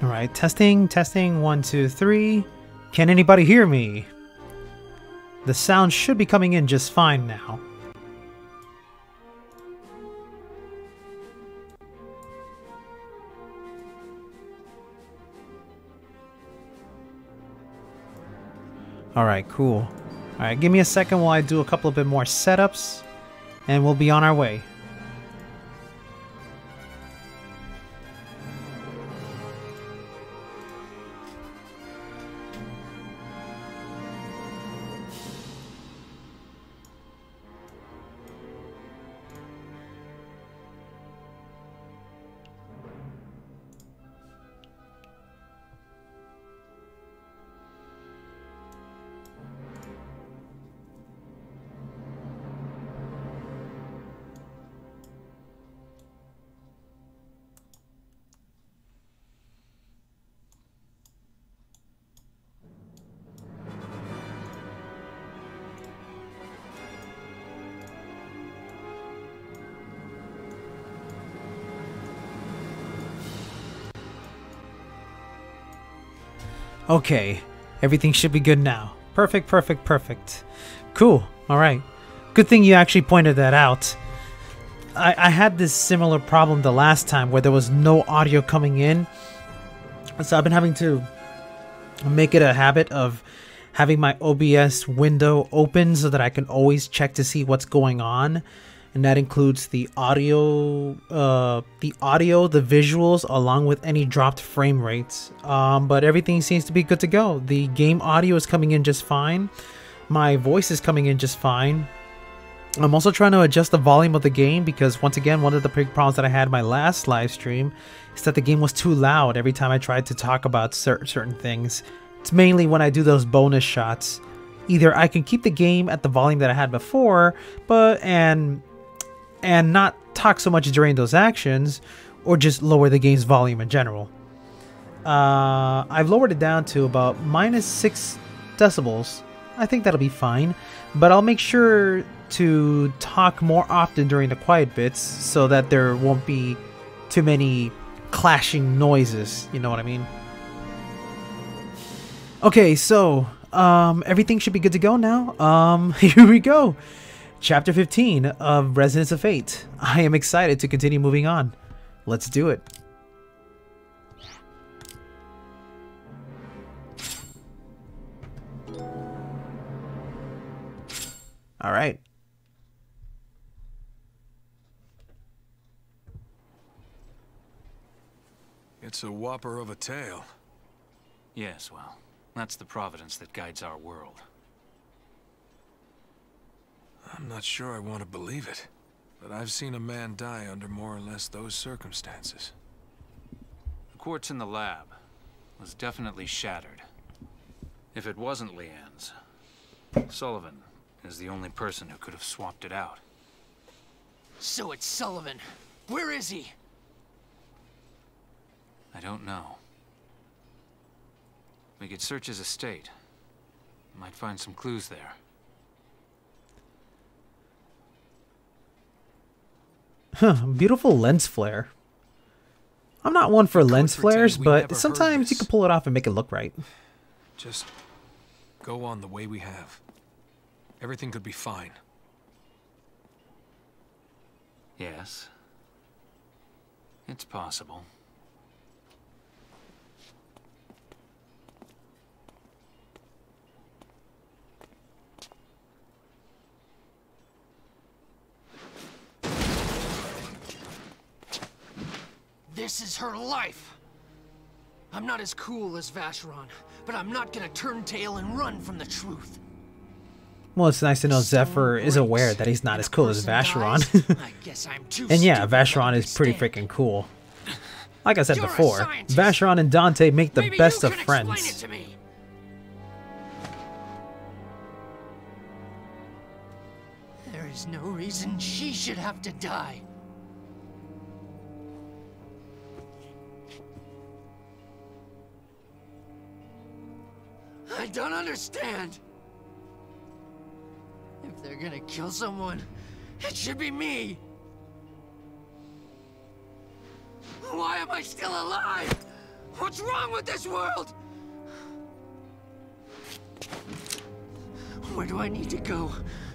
All right, testing, testing, 1, 2, 3. Can anybody hear me? The sound should be coming in just fine now. All right, cool. All right, give me a second while I do a couple of bit more setups, and we'll be on our way. Okay, everything should be good now. Perfect, perfect, perfect. Cool, alright. Good thing you actually pointed that out. I had this similar problem the last time where there was no audio coming in. So I've been having to make it a habit of having my OBS window open so that I can always check to see what's going on. And that includes the audio, the visuals, along with any dropped frame rates. But everything seems to be good to go. The game audio is coming in just fine. My voice is coming in just fine. I'm also trying to adjust the volume of the game because, once again, one of the big problems that I had in my last live stream is that the game was too loud every time I tried to talk about certain things. It's mainly when I do those bonus shots. Either I can keep the game at the volume that I had before, and not talk so much during those actions, or just lower the game's volume in general. I've lowered it down to about -6 decibels. I think that'll be fine, but I'll make sure to talk more often during the quiet bits so that there won't be too many clashing noises, you know what I mean? Okay, so everything should be good to go now. Here we go. Chapter 15 of Resonance of Fate. I am excited to continue moving on. Let's do it. All right. It's a whopper of a tale. Yes, well, that's the providence that guides our world. I'm not sure I want to believe it, but I've seen a man die under more or less those circumstances. The quartz in the lab was definitely shattered. If it wasn't Leanne's, Sullivan is the only person who could have swapped it out. So it's Sullivan. Where is he? I don't know. We could search his estate. Might find some clues there. Huh, beautiful lens flare. I'm not one for lens flares, but sometimes you can pull it off and make it look right. Just go on the way we have. Everything could be fine. Yes. It's possible. This is her life! I'm not as cool as Vacheron, but I'm not gonna turn tail and run from the truth. Well, it's nice to know Zephyr is aware that he's not as cool as Vacheron. And yeah, Vacheron is pretty freaking cool. Like I said before, Vacheron and Dante make the best of friends. There is no reason she should have to die. I don't understand. If they're gonna kill someone, it should be me. Why am I still alive? What's wrong with this world? Where do I need to go?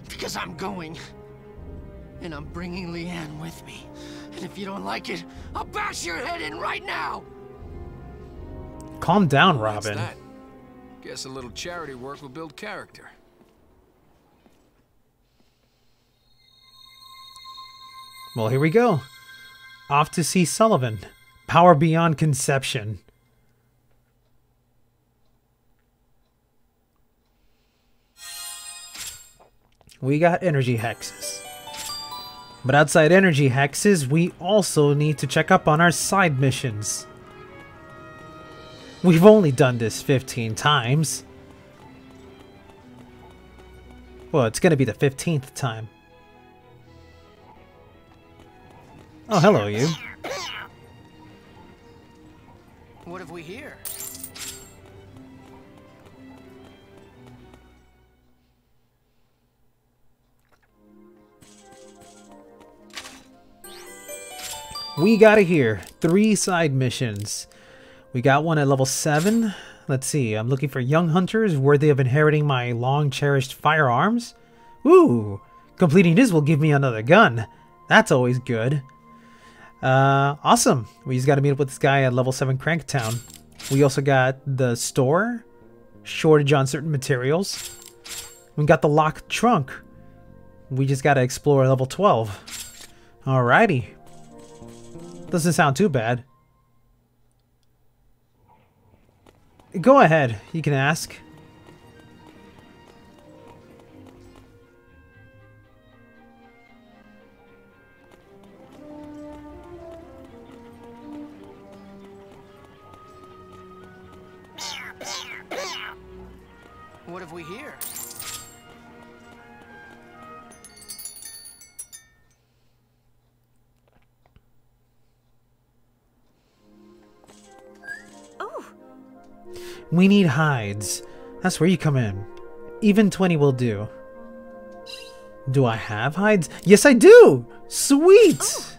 Because I'm going. And I'm bringing Leanne with me. And if you don't like it, I'll bash your head in right now! Calm down, What's Robin. that? Guess a little charity work will build character. Well, here we go. Off to see Sullivan. Power beyond conception. We got energy hexes. But outside energy hexes, we also need to check up on our side missions. We've only done this 15 times. Well, it's gonna be the 15th time. Oh, hello, you. What have we here? We got it here. 3 side missions. We got one at level 7. Let's see. I'm looking for young hunters worthy of inheriting my long-cherished firearms. Ooh. Completing this will give me another gun. That's always good. Awesome. We just got to meet up with this guy at level 7 Cranktown. We also got the store. Shortage on certain materials. We got the locked trunk. We just got to explore level 12. Alrighty. Doesn't sound too bad. Go ahead. You can ask. What have we here? We need hides. That's where you come in. Even 20 will do. Do I have hides? Yes, I do! Sweet!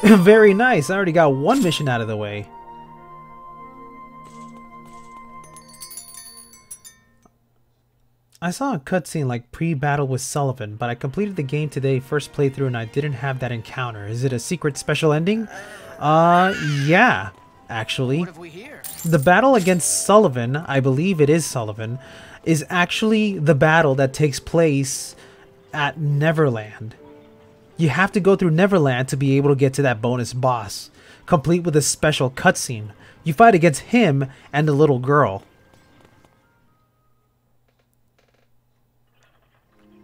Very nice. I already got one mission out of the way. I saw a cutscene like pre-battle with Sullivan, but I completed the game today first playthrough and I didn't have that encounter. Is it a secret special ending? Yeah, actually. What have we here? The battle against Sullivan, I believe it is Sullivan, is actually the battle that takes place at Neverland. You have to go through Neverland to be able to get to that bonus boss, complete with a special cutscene. You fight against him and the little girl.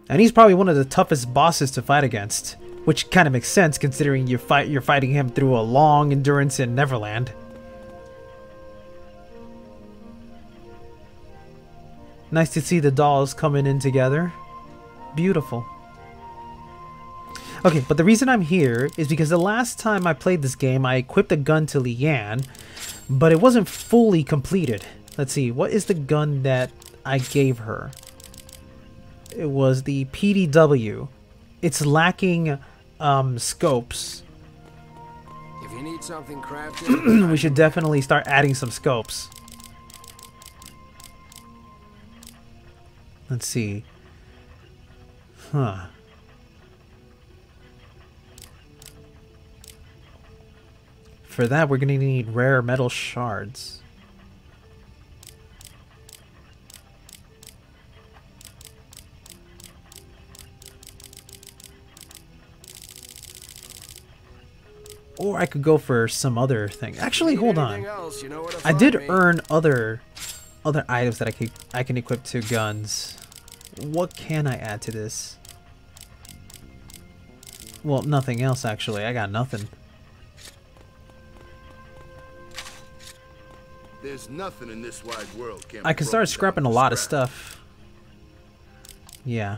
And he's probably one of the toughest bosses to fight against, which kind of makes sense considering you're fighting him through a long endurance in Neverland. Nice to see the dolls coming in together. Beautiful. Okay, but the reason I'm here is because the last time I played this game, I equipped a gun to Leanne, but it wasn't fully completed. Let's see, what is the gun that I gave her? It was the PDW. It's lacking scopes. If you need something crafted, We should definitely start adding some scopes. Let's see. Huh. For that, we're gonna need rare metal shards. Or I could go for some other thing. Actually, hold on. else, you know where to I find did me. earn other items that I can equip to guns. What can I add to this? Well, nothing else actually. I got nothing. There's nothing in this wide world can't I be can start broken scrapping a down lot to of scrap. stuff. Yeah.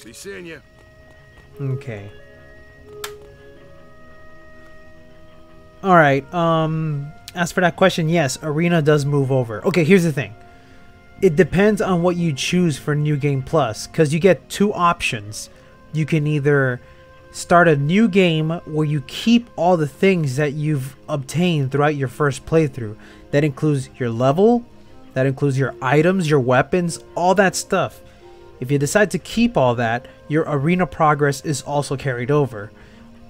Be seeing you. Okay. Alright, as for that question, yes, Arena does move over. Okay, here's the thing. It depends on what you choose for New Game Plus, because you get two options. You can either start a new game where you keep all the things that you've obtained throughout your first playthrough. That includes your level, that includes your items, your weapons, all that stuff. If you decide to keep all that, your arena progress is also carried over.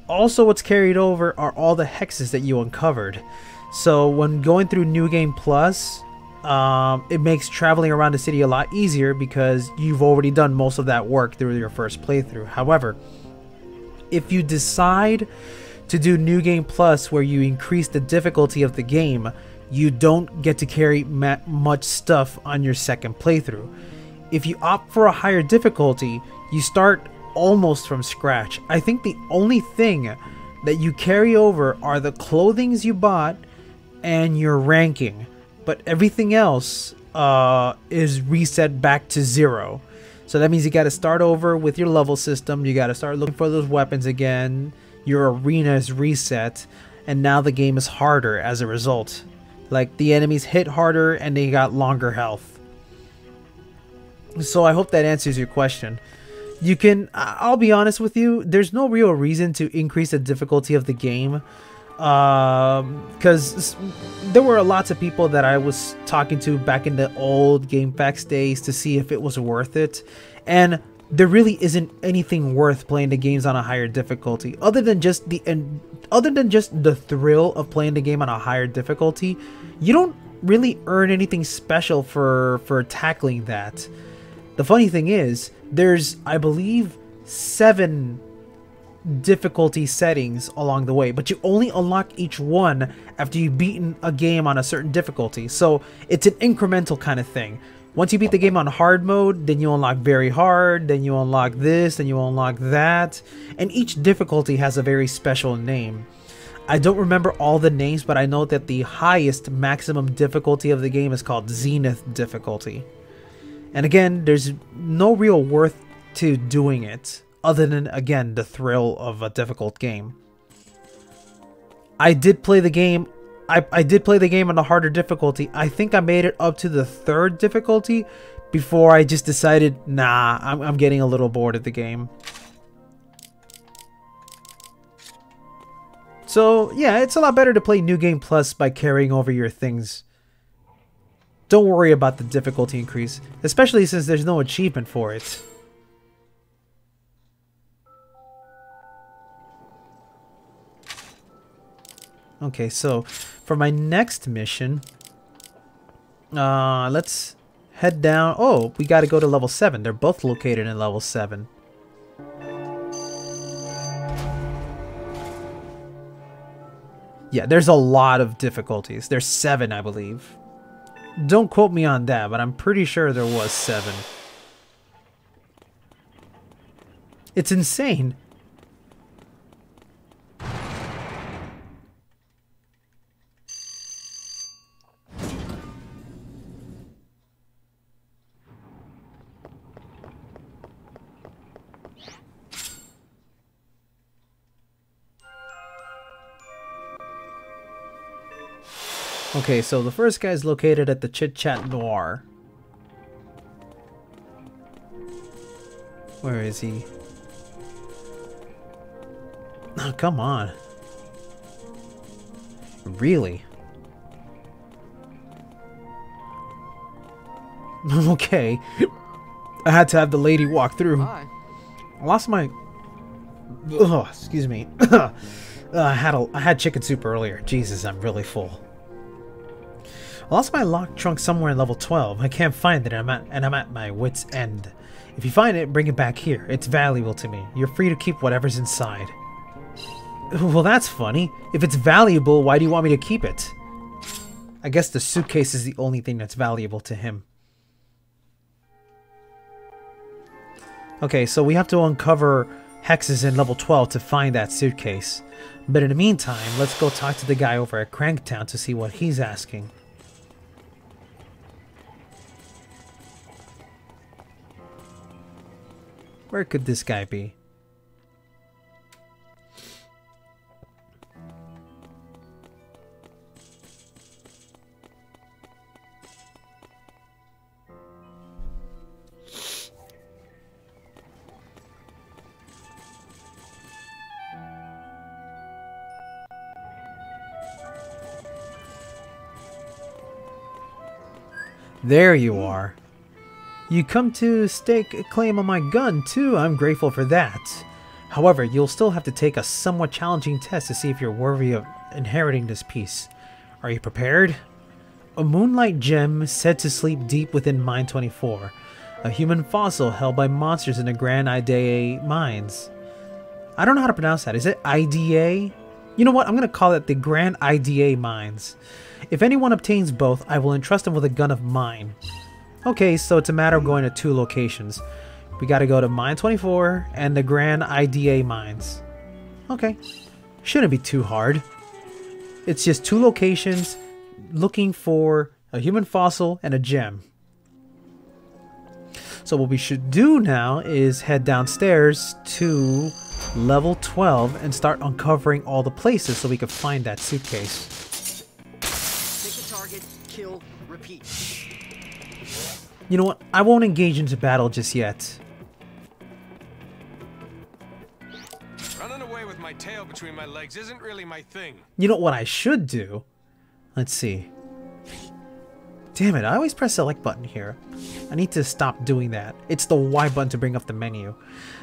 Also, what's carried over are all the hexes that you uncovered. So when going through New Game Plus, it makes traveling around the city a lot easier because you've already done most of that work through your first playthrough. However, if you decide to do New Game Plus where you increase the difficulty of the game, you don't get to carry much stuff on your second playthrough. If you opt for a higher difficulty, you start almost from scratch. I think the only thing that you carry over are the clothings you bought and your ranking, but everything else is reset back to 0. So that means you got to start over with your level system. You got to start looking for those weapons again. Your arena is reset, and now the game is harder as a result. Like, the enemies hit harder and they got longer health. So I hope that answers your question. You can, I'll be honest with you, there's no real reason to increase the difficulty of the game. Because there were lots of people that I was talking to back in the old GameFAQs days to see if it was worth it. And there really isn't anything worth playing the games on a higher difficulty. Other than just the thrill of playing the game on a higher difficulty, you don't really earn anything special for tackling that. The funny thing is, there's, I believe, 7 difficulty settings along the way, but you only unlock each one after you've beaten a game on a certain difficulty. So it's an incremental kind of thing. Once you beat the game on hard mode, then you unlock very hard, then you unlock this, then you unlock that, and each difficulty has a very special name. I don't remember all the names, but I know that the highest maximum difficulty of the game is called Zenith difficulty. And again, there's no real worth to doing it, other than, again, the thrill of a difficult game. I did play the game. I did play the game on a harder difficulty. I think I made it up to the 3rd difficulty before I just decided, nah, I'm getting a little bored of the game. So, yeah, it's a lot better to play New Game Plus by carrying over your things. Don't worry about the difficulty increase, especially since there's no achievement for it. Okay, so for my next mission, let's head down. Oh, we got to go to level 7. They're both located in level 7. Yeah, there's a lot of difficulties. There's 7, I believe. Don't quote me on that, but I'm pretty sure there was 7. It's insane. Okay, so the first guy is located at the Chit Chat Noir. Where is he? Oh, come on. Really? Okay. I had to have the lady walk through. Hi. I lost my... Ugh, excuse me. I had chicken soup earlier. Jesus, I'm really full. I lost my locked trunk somewhere in level 12. I can't find it, and I'm at my wit's end. If you find it, bring it back here. It's valuable to me. You're free to keep whatever's inside. Well, that's funny. If it's valuable, why do you want me to keep it? I guess the suitcase is the only thing that's valuable to him. Okay, so we have to uncover hexes in level 12 to find that suitcase. But in the meantime, let's go talk to the guy over at Cranktown to see what he's asking. Where could this guy be? There you are. You come to stake a claim on my gun too. I'm grateful for that. However, you'll still have to take a somewhat challenging test to see if you're worthy of inheriting this piece. Are you prepared? A moonlight gem said to sleep deep within Mine 24. A human fossil held by monsters in the Grand IDA mines. I don't know how to pronounce that. Is it IDA? You know what? I'm going to call it the Grand IDA mines. If anyone obtains both, I will entrust them with a gun of mine. Okay, so it's a matter of going to 2 locations. We got to go to Mine 24 and the Grand IDA mines. Okay. Shouldn't be too hard. It's just 2 locations looking for a human fossil and a gem. So what we should do now is head downstairs to level 12 and start uncovering all the places so we can find that suitcase. Pick a target, kill, repeat. You know what? I won't engage into battle just yet. Running away with my tail between my legs isn't really my thing. You know what I should do? Let's see. Damn it, I always press the select button here. I need to stop doing that. It's the Y button to bring up the menu.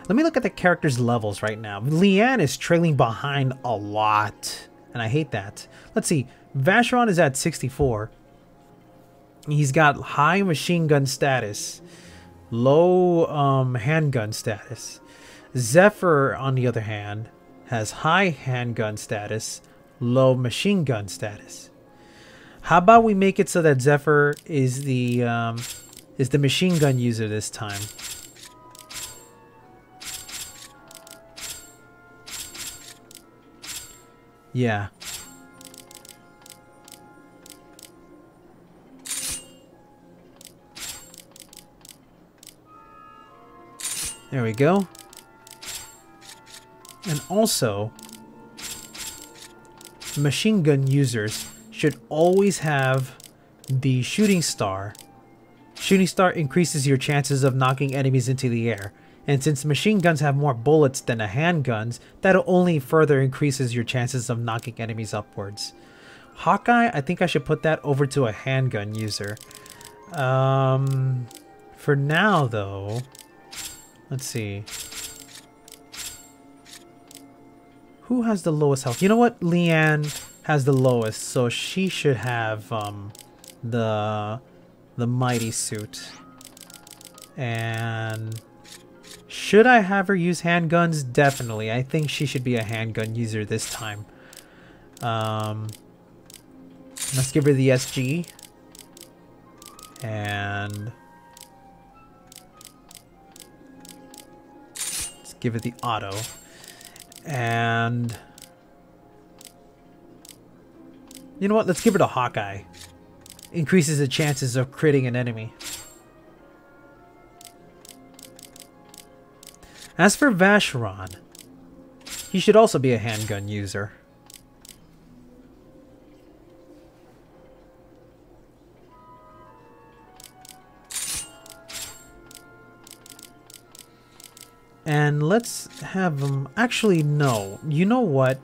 Let me look at the character's levels right now. Leanne is trailing behind a lot, and I hate that. Let's see. Vacheron is at 64. He's got high machine gun status, low handgun status. Zephyr, on the other hand, has high handgun status, low machine gun status. How about we make it so that Zephyr is the machine gun user this time? Yeah. There we go. And also, machine gun users should always have the shooting star. Shooting star increases your chances of knocking enemies into the air. And since machine guns have more bullets than the handguns, that only further increases your chances of knocking enemies upwards. Hawkeye, I think I should put that over to a handgun user. For now, though, let's see. Who has the lowest health? You know what? Leanne has the lowest, so she should have the mighty suit. And should I have her use handguns? Definitely. I think she should be a handgun user this time. Let's give her the SG. And let's give her the auto. And you know what? Let's give her the Hawkeye. Increases the chances of critting an enemy. As for Vacheron, he should also be a handgun user. And let's have him... Actually, no. You know what?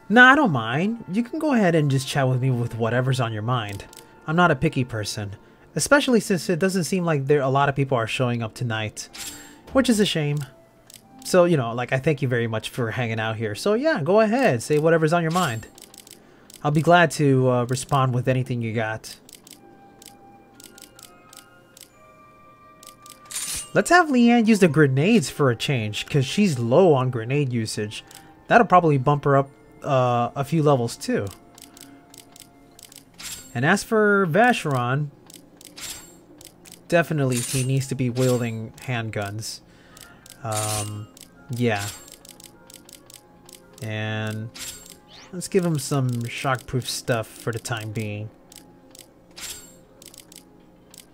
Nah, I don't mind. You can go ahead and just chat with me with whatever's on your mind. I'm not a picky person. Especially since it doesn't seem like a lot of people are showing up tonight. Which is a shame. So, you know, like, I thank you very much for hanging out here. So, yeah, go ahead. Say whatever's on your mind. I'll be glad to respond with anything you got. Let's have Leanne use the grenades for a change, because she's low on grenade usage. That'll probably bump her up a few levels too. And as for Vacheron, definitely he needs to be wielding handguns. Yeah. And let's give him some shockproof stuff for the time being.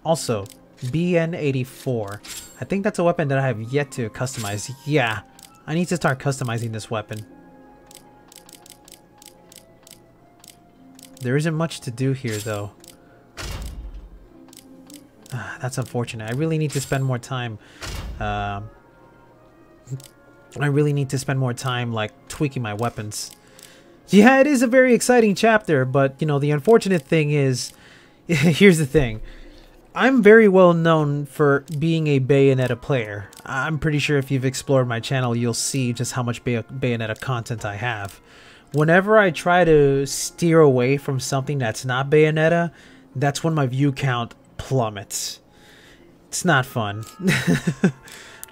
Also, BN84. I think that's a weapon that I have yet to customize. Yeah, I need to start customizing this weapon. There isn't much to do here, though. That's unfortunate. I really need to spend more time. I really need to spend more time, like, tweaking my weapons. Yeah, it is a very exciting chapter, but, you know, the unfortunate thing is... Here's the thing. I'm very well known for being a Bayonetta player. I'm pretty sure if you've explored my channel, you'll see just how much Bayonetta content I have. Whenever I try to steer away from something that's not Bayonetta, that's when my view count plummets. It's not fun.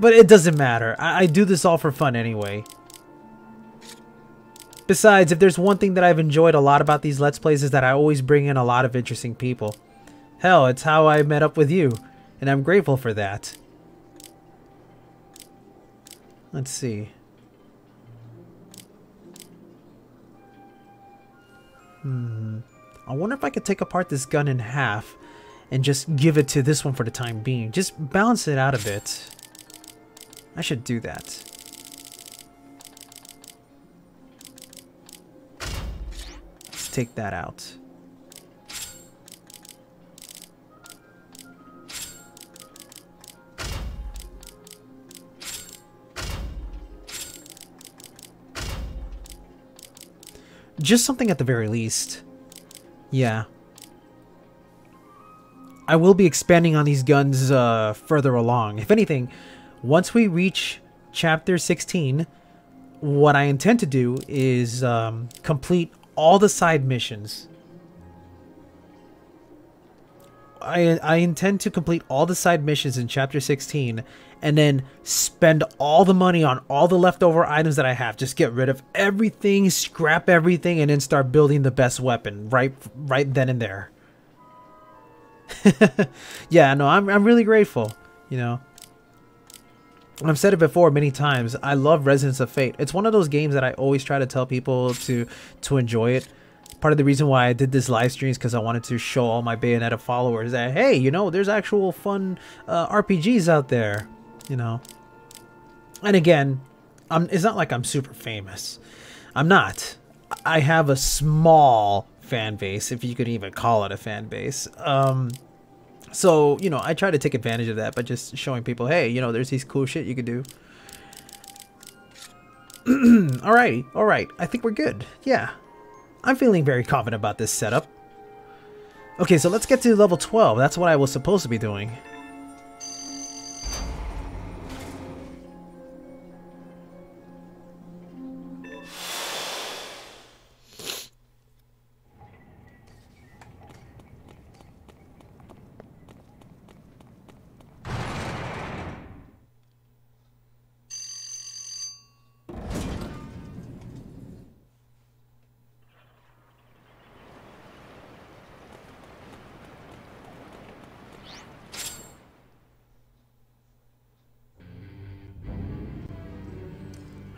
But it doesn't matter. I do this all for fun anyway. Besides, if there's one thing that I've enjoyed a lot about these Let's Plays is that I always bring in a lot of interesting people. Hell, it's how I met up with you, and I'm grateful for that. Let's see. I wonder if I could take apart this gun in half and just give it to this one for the time being. Just balance it out a bit. I should do that. Let's take that out. Just something at the very least. Yeah. I will be expanding on these guns further along. If anything, once we reach chapter 16, what I intend to do is complete all the side missions. I intend to complete all the side missions in chapter 16 and then spend all the money on all the leftover items that I have. Just get rid of everything, scrap everything, and then start building the best weapon right then and there. Yeah, no, I'm really grateful, you know. I've said it before many times. I love Resonance of Fate. It's one of those games that I always try to tell people to enjoy it. Part of the reason why I did this live stream is because I wanted to show all my Bayonetta followers that, hey, you know, there's actual fun RPGs out there, you know. And again, it's not like I'm super famous. I'm not. I have a small fan base, if you could even call it a fan base. So, you know, I try to take advantage of that by just showing people, hey, you know, there's these cool shit you could do. All right. I think we're good. Yeah. I'm feeling very confident about this setup. Okay, so let's get to level 12. That's what I was supposed to be doing.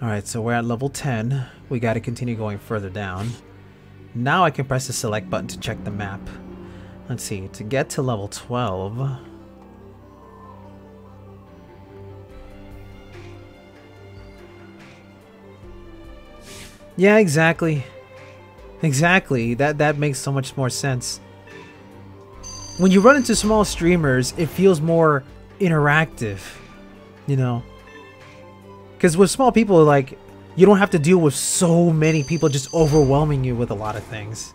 Alright, so we're at level 10. We gotta continue going further down. Now I can press the select button to check the map. Let's see, to get to level 12... Yeah, exactly. Exactly. That makes so much more sense. When you run into small streamers, it feels more interactive, you know? Because with small people, like, you don't have to deal with so many people just overwhelming you with a lot of things.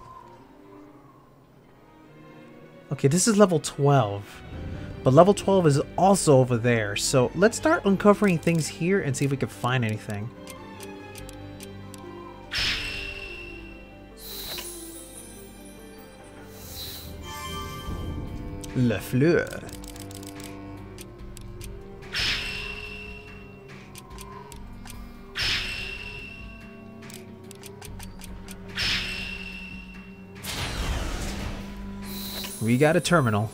Okay, this is level 12. But level 12 is also over there. So let's start uncovering things here and see if we can find anything. La fleur. We got a terminal.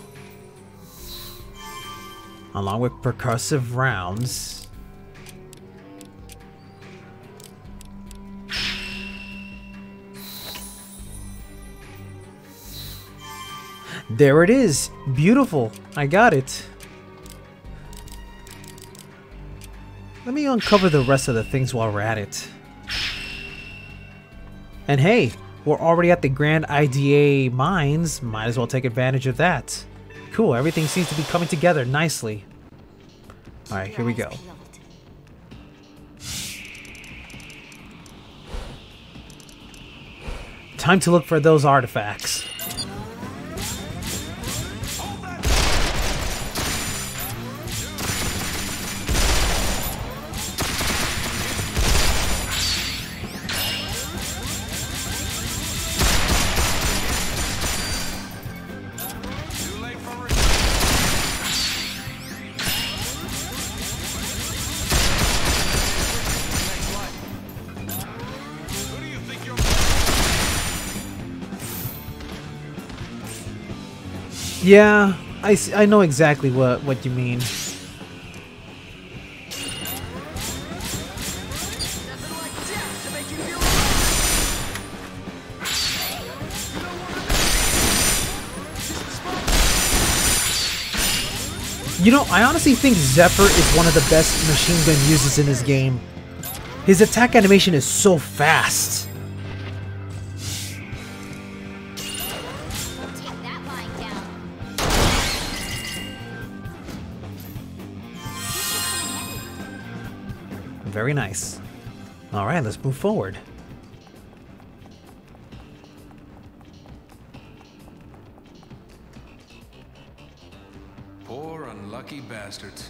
Along with percussive rounds. There it is. Beautiful. I got it. Let me uncover the rest of the things while we're at it. And hey, we're already at the Grand IDA mines. Might as well take advantage of that. Cool, everything seems to be coming together nicely. Alright, here we go. Time to look for those artifacts. Yeah, I know exactly what you mean. You know, I honestly think Zephyr is one of the best machine gun uses in this game. His attack animation is so fast. Very nice. Alright, let's move forward. Poor unlucky bastards.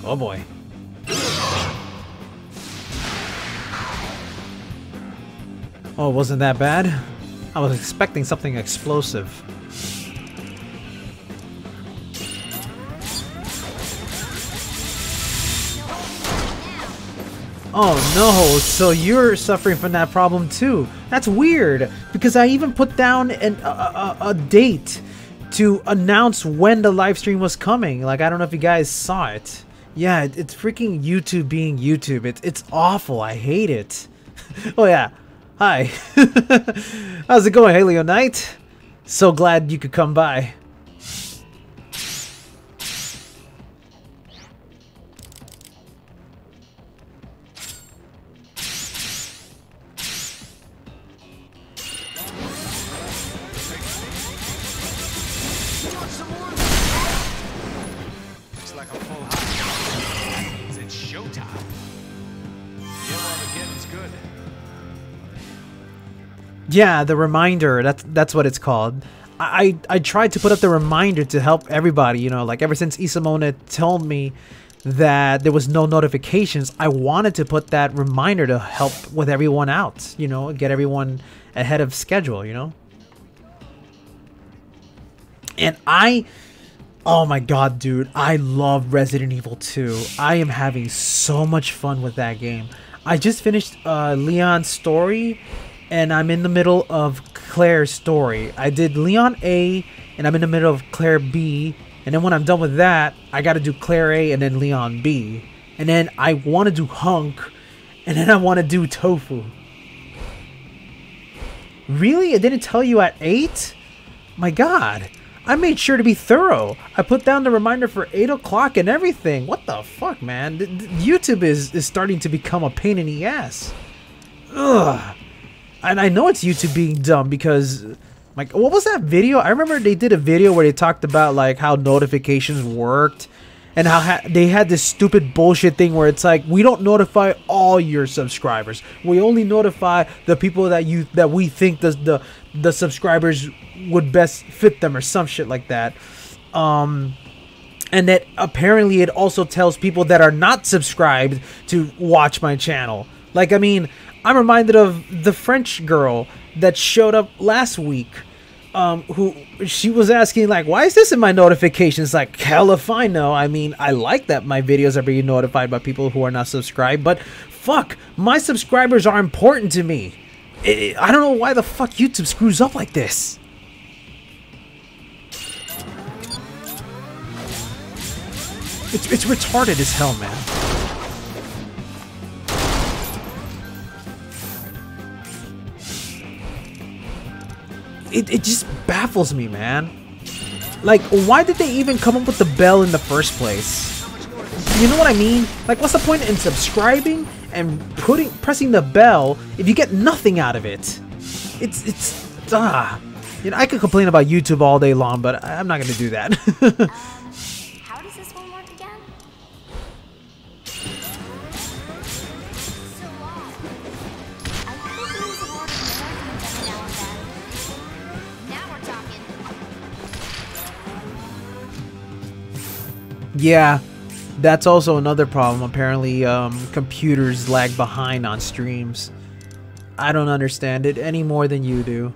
Oh boy. Oh, it wasn't that bad? I was expecting something explosive. Oh no, so you're suffering from that problem too. That's weird, because I even put down a date to announce when the live stream was coming. Like, I don't know if you guys saw it. Yeah, it's freaking YouTube being YouTube. It's awful. I hate it. Oh yeah. Hi. How's it going, Haleo Knight? So glad you could come by. Yeah, the reminder, that's what it's called. I tried to put up the reminder to help everybody, you know, like ever since Isamona told me that there was no notifications, I wanted to put that reminder to help with everyone out, you know, get everyone ahead of schedule, you know. And oh my god, dude, I love Resident Evil 2. I am having so much fun with that game. I just finished Leon's story, and I'm in the middle of Claire's story. I did Leon A, and I'm in the middle of Claire B, and then when I'm done with that, I gotta do Claire A and then Leon B. And then I want to do Hunk, and then I want to do Tofu. Really? It didn't tell you at 8? My god. I made sure to be thorough. I put down the reminder for 8 o'clock and everything. What the fuck, man? YouTube is starting to become a pain in the ass. Ugh. And I know it's YouTube being dumb because, like, what was that video? I remember they did a video where they talked about, like, how notifications worked. And how they had this stupid bullshit thing where it's like, we don't notify all your subscribers. We only notify the people that we think the subscribers would best fit them, or some shit like that. And that apparently it also tells people that are not subscribed to watch my channel. Like, I mean, I'm reminded of the French girl that showed up last week. Who she was asking, like, why is this in my notifications? Like, hell if I know. I mean, I like that my videos are being notified by people who are not subscribed, but fuck, my subscribers are important to me. I don't know why the fuck YouTube screws up like this. It's retarded as hell, man. It just baffles me, man. Like, why did they even come up with the bell in the first place? You know what I mean? Like, what's the point in subscribing and pressing the bell if you get nothing out of it? It's you know, I could complain about YouTube all day long, but I'm not gonna do that. How does this one work again? Yeah, that's also another problem. Apparently, computers lag behind on streams. I don't understand it any more than you do.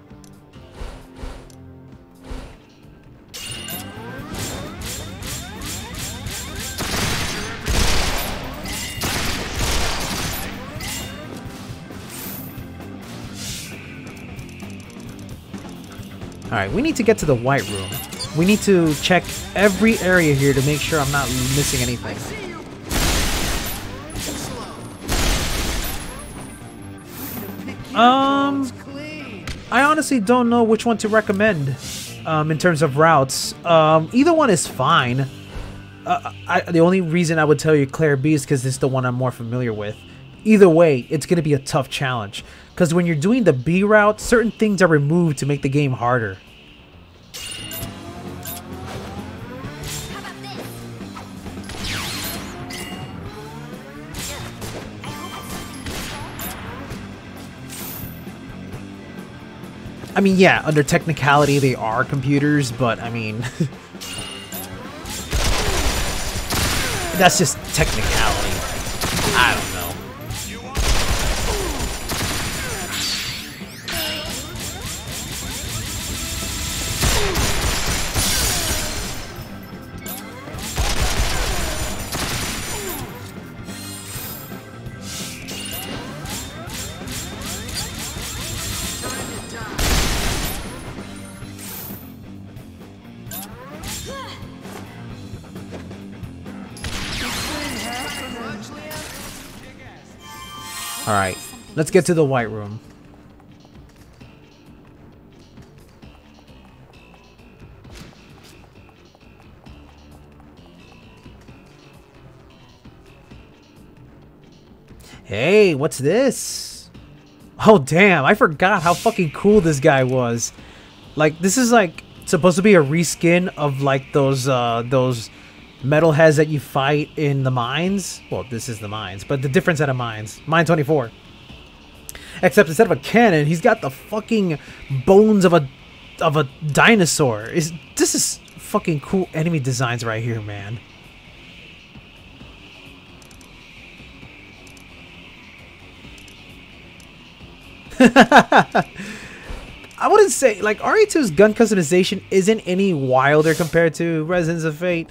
Alright, we need to get to the White Room. We need to check every area here to make sure I'm not missing anything. I honestly don't know which one to recommend in terms of routes. Either one is fine. The only reason I would tell you Claire B is because it's the one I'm more familiar with. Either way, it's going to be a tough challenge. Because when you're doing the B route, certain things are removed to make the game harder. I mean, yeah, under technicality they are computers, but I mean, that's just technicality. I don't know. Alright, let's get to the White Room. Hey, what's this? Oh damn, I forgot how fucking cool this guy was. Like, this is like supposed to be a reskin of like those metalheads that you fight in the mines. Well, this is the mines, but the different set of mines. Mine 24. Except instead of a cannon, he's got the fucking bones of a dinosaur. This is fucking cool enemy designs right here, man. I wouldn't say, like, RE2's gun customization isn't any wilder compared to Resonance of Fate,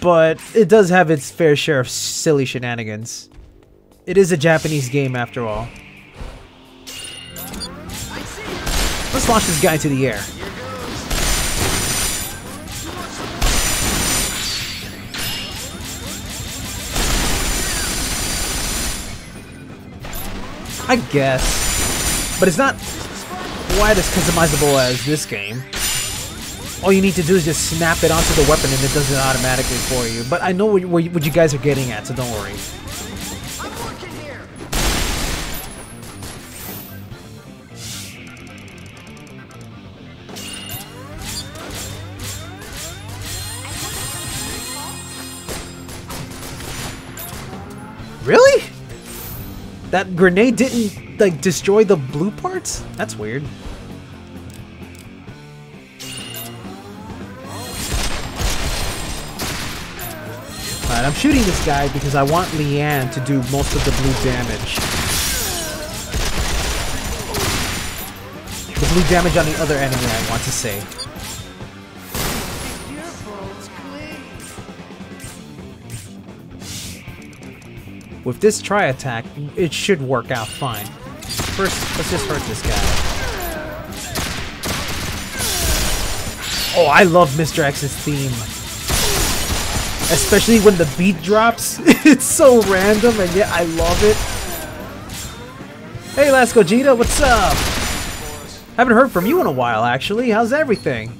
but it does have its fair share of silly shenanigans. It is a Japanese game after all. Let's launch this guy into the air. I guess. But it's not quite as customizable as this game. all you need to do is just snap it onto the weapon and it does it automatically for you. But I know what you guys are getting at, so don't worry. Really? That grenade didn't, like, destroy the blue parts? That's weird. Alright, I'm shooting this guy because I want Leanne to do most of the blue damage. The blue damage on the other enemy, I want to say. With this tri-attack, it should work out fine. First, let's just hurt this guy. Oh, I love Mr. X's theme. Especially when the beat drops. It's so random and yet I love it. Hey, Last Gogeta, what's up? Haven't heard from you in a while, actually. How's everything?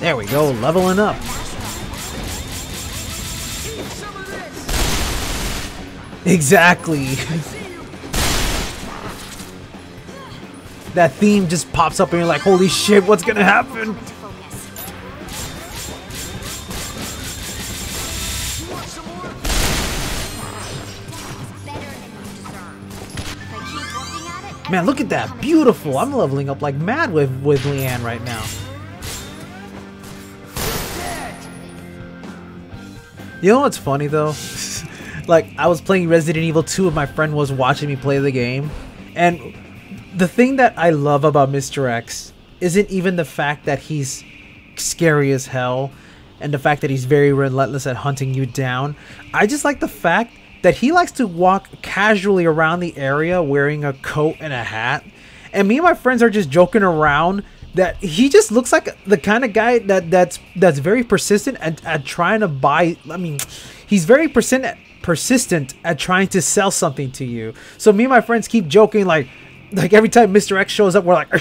There we go, leveling up. Exactly. That theme just pops up and you're like, holy shit, what's gonna happen? Man, look at that. Beautiful. I'm leveling up like mad with Leanne right now. You know what's funny though? Like, I was playing Resident Evil 2 and my friend was watching me play the game. And the thing that I love about Mr. X isn't even the fact that he's scary as hell and the fact that he's very relentless at hunting you down. I just like the fact that he likes to walk casually around the area wearing a coat and a hat. And me and my friends are just joking around that he just looks like the kind of guy that's very persistent at trying to buy. I mean, he's very persistent at trying to sell something to you. So me and my friends keep joking, like every time Mr. X shows up, we're like,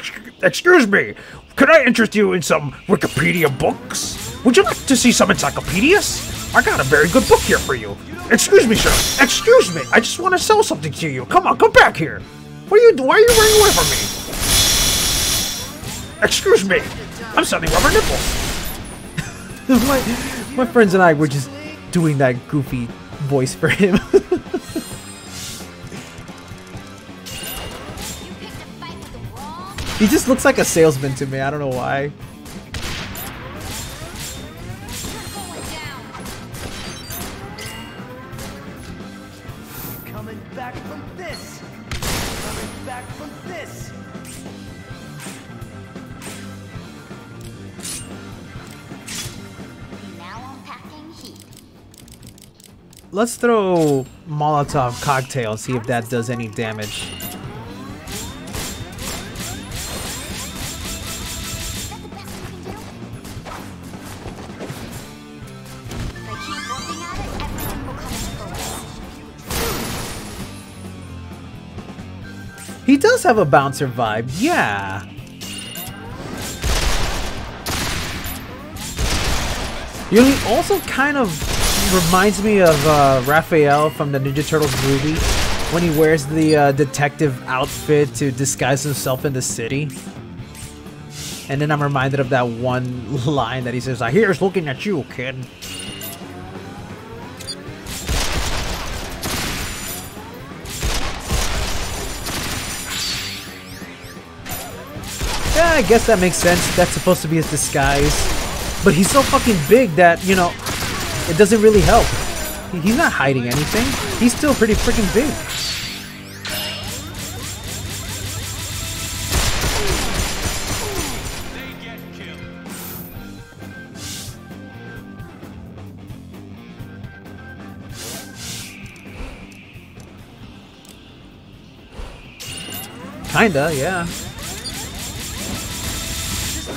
excuse me, could I interest you in some Wikipedia books? Would you like to see some encyclopedias? I got a very good book here for you. Excuse me, sir. Excuse me. I just want to sell something to you. Come on, come back here. Why are you running away from me? Excuse me, I'm selling rubber nipples. my friends and I were just doing that goofy voice for him. He just looks like a salesman to me, I don't know why. Coming back from this. Coming back from this. Let's throw Molotov cocktail, see if that does any damage. He does have a bouncer vibe, yeah. You know, he also kind of reminds me of Raphael from the Ninja Turtles movie when he wears the detective outfit to disguise himself in the city. And then I'm reminded of that one line that he says, "I here's looking at you, kid." Yeah, I guess that makes sense. That's supposed to be his disguise. But he's so fucking big that, you know, it doesn't really help. He's not hiding anything. He's still pretty freaking big. Kinda, yeah.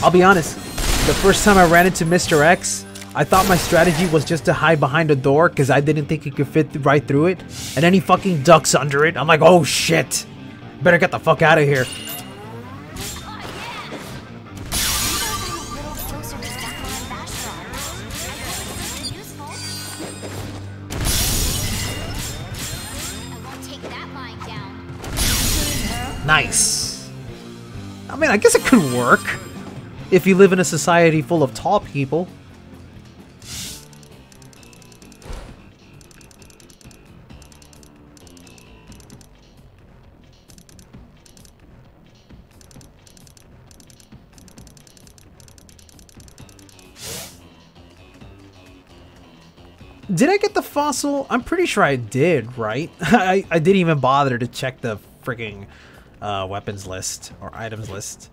I'll be honest. The first time I ran into Mr. X, I thought my strategy was just to hide behind a door because I didn't think he could fit right through it. And then he fucking ducks under it. I'm like, oh shit. Better get the fuck out of here. Nice. I mean, I guess it could work if you live in a society full of tall people. Did I get the fossil? I'm pretty sure I did, right? I didn't even bother to check the freaking weapons list or items list.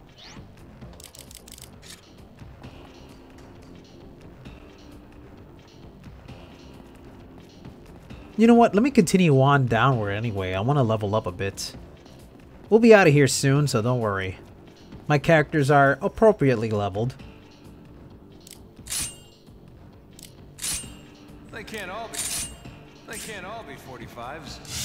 You know what? Let me continue on downward anyway. I want to level up a bit. We'll be out of here soon, so don't worry. My characters are appropriately leveled. They can't all be 45s.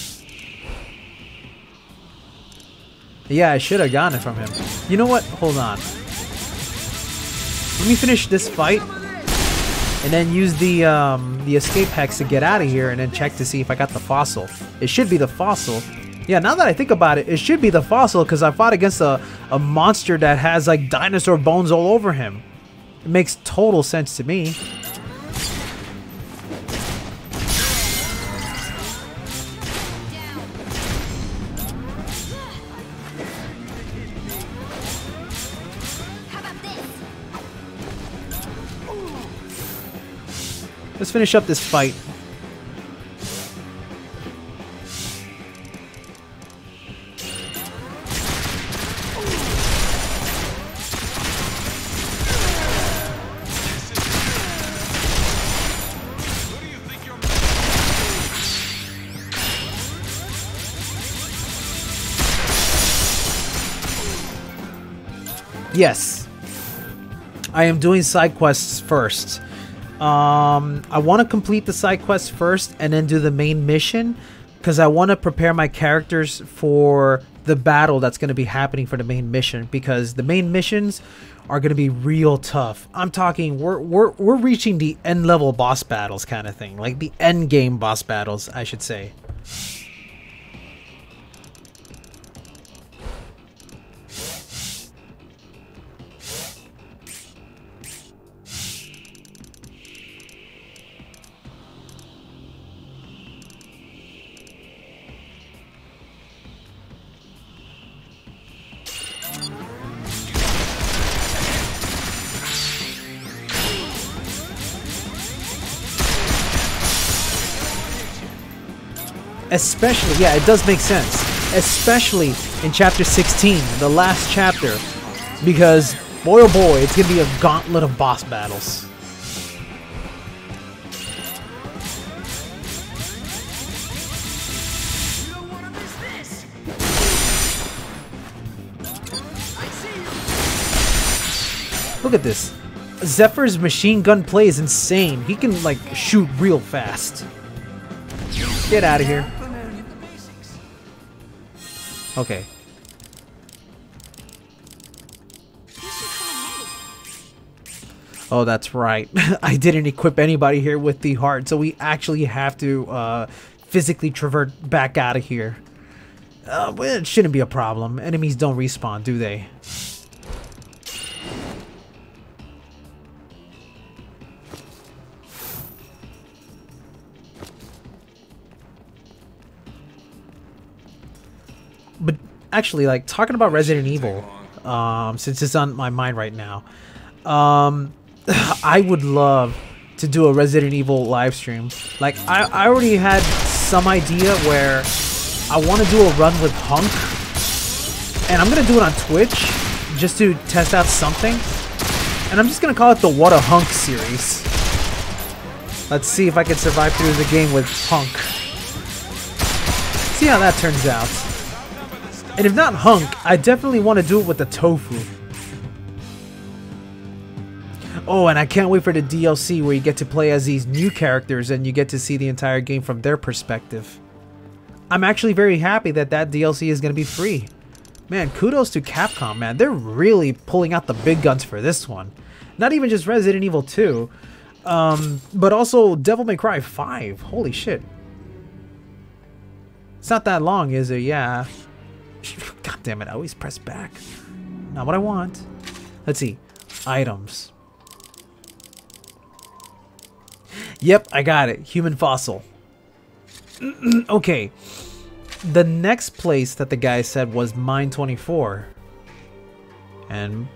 Yeah, I should have gotten it from him. You know what? Hold on. Let me finish this fight and then use the escape hex to get out of here and then check to see if I got the fossil. It should be the fossil. Yeah, now that I think about it, it should be the fossil because I fought against a monster that has like dinosaur bones all over him. It makes total sense to me. Let's finish up this fight. Yes. I am doing side quests first. I want to complete the side quest first and then do the main mission because I want to prepare my characters for the battle that's going to be happening for the main mission, because the main missions are going to be real tough. I'm talking we're reaching the end level boss battles kind of thing, like the end game boss battles, I should say. Especially, yeah, it does make sense. Especially in chapter 16, the last chapter. Because, boy oh boy, it's going to be a gauntlet of boss battles. Look at this. Zephyr's machine gun play is insane. He can, like, shoot real fast. Get out of here. Okay. Oh, that's right. I didn't equip anybody here with the heart, so we actually have to physically traverse back out of here. Well, it shouldn't be a problem. Enemies don't respawn, do they? But actually, like, talking about Resident Evil, since it's on my mind right now, I would love to do a Resident Evil live stream. Like, I already had some idea where I want to do a run with Hunk, and I'm going to do it on Twitch just to test out something, and I'm just going to call it the What a Hunk series. Let's see if I can survive through the game with Hunk. See how that turns out. And if not hunk, I definitely want to do it with the tofu. Oh, and I can't wait for the DLC where you get to play as these new characters and you get to see the entire game from their perspective. I'm actually very happy that that DLC is going to be free. Man, kudos to Capcom, man. They're really pulling out the big guns for this one. Not even just Resident Evil 2, but also Devil May Cry 5. Holy shit. It's not that long, is it? Yeah. God damn it, I always press back. Not what I want. Let's see. Items. Yep, I got it. Human fossil. Okay. The next place that the guy said was Mine 24. And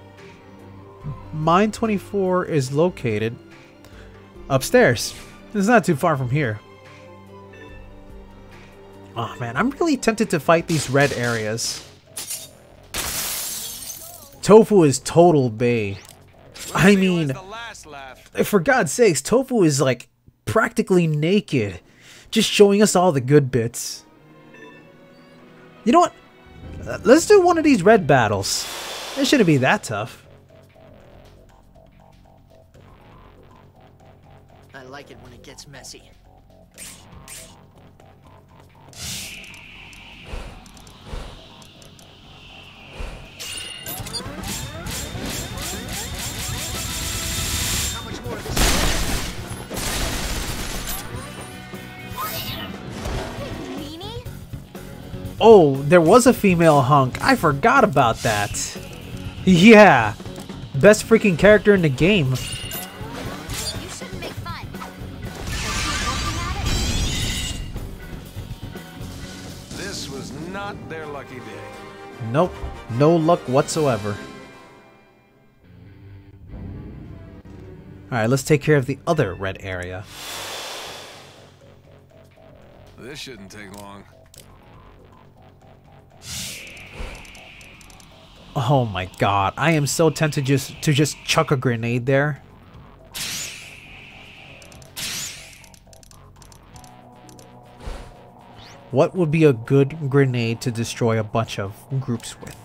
Mine 24 is located upstairs. It's not too far from here. Oh man, I'm really tempted to fight these red areas. Tofu is total bae. I mean, for God's sakes, Tofu is like practically naked. Just showing us all the good bits. You know what? Let's do one of these red battles. It shouldn't be that tough. I like it when it gets messy. How much more of this? Meanie? Oh, there was a female hunk. I forgot about that. Yeah. Best freaking character in the game. You shouldn't make fun. Are you looking at it? This was not their lucky day. Nope. No luck whatsoever. Alright, let's take care of the other red area. This shouldn't take long. Oh my god, I am so tempted to just chuck a grenade there. What would be a good grenade to destroy a bunch of groups with?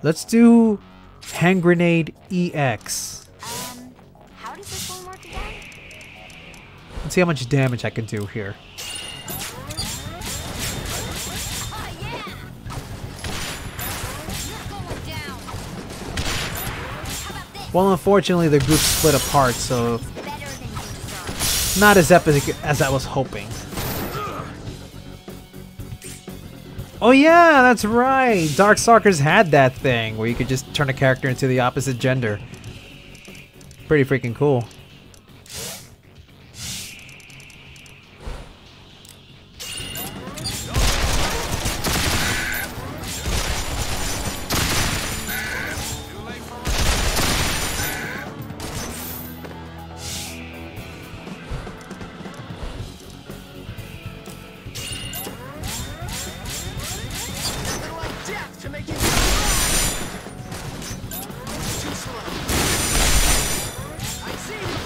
Let's do hand grenade EX. How does this one work again? Let's see how much damage I can do here. Oh yeah! You're going down. How about this? Well, unfortunately, the group split apart, so Better than you deserve. not as epic as I was hoping. Oh yeah, that's right! Darkstalkers had that thing where you could just turn a character into the opposite gender. Pretty freaking cool. Nothing like death to make you too slow. I see.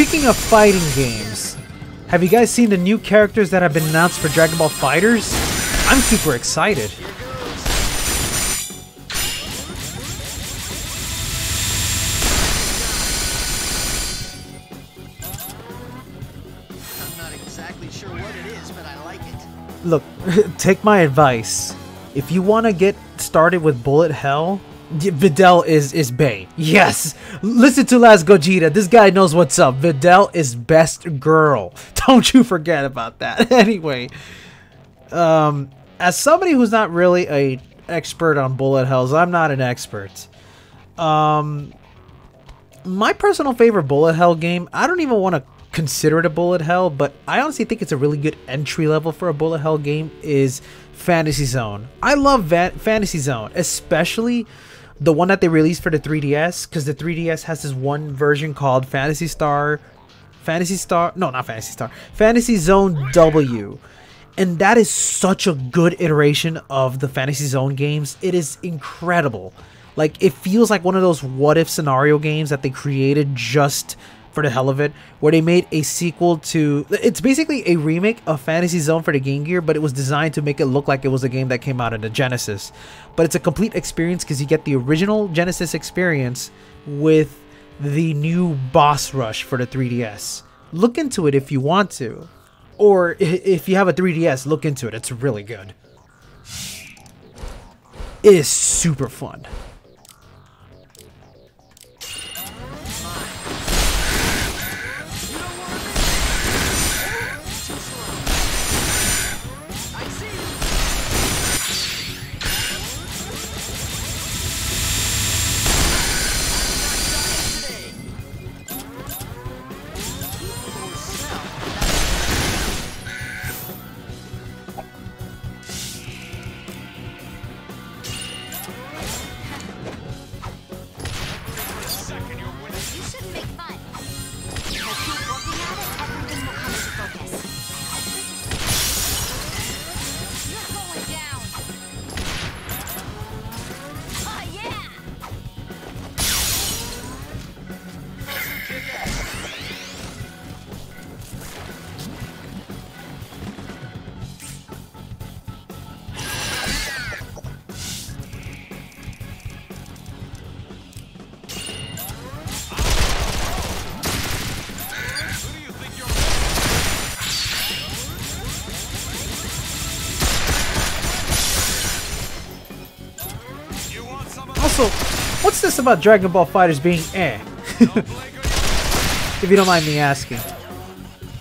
Speaking of fighting games, have you guys seen the new characters that have been announced for Dragon Ball FighterZ? I'm super excited. I'm not exactly sure what it is, but I like it. Look, take my advice. If you want to get started with Bullet Hell, Videl is bae. Yes! Listen to Last Gogeta. This guy knows what's up. Videl is best girl. Don't you forget about that. Anyway, as somebody who's not really a expert on bullet hells, I'm not an expert. My personal favorite bullet hell game, I don't even want to consider it a bullet hell, but I honestly think it's a really good entry level for a bullet hell game, is Fantasy Zone. I love Fantasy Zone, especially the one that they released for the 3DS, because the 3DS has this one version called Fantasy Zone W. And that is such a good iteration of the Fantasy Zone games. It is incredible. Like, it feels like one of those what-if scenario games that they created just for the hell of it, where they made a sequel to... It's basically a remake of Fantasy Zone for the Game Gear, but it was designed to make it look like it was a game that came out in the Genesis. But it's a complete experience because you get the original Genesis experience with the new boss rush for the 3DS. Look into it if you want to. Or if you have a 3DS, look into it. It's really good. It is super fun. Also, what's this about Dragon Ball FighterZ being eh? If you don't mind me asking.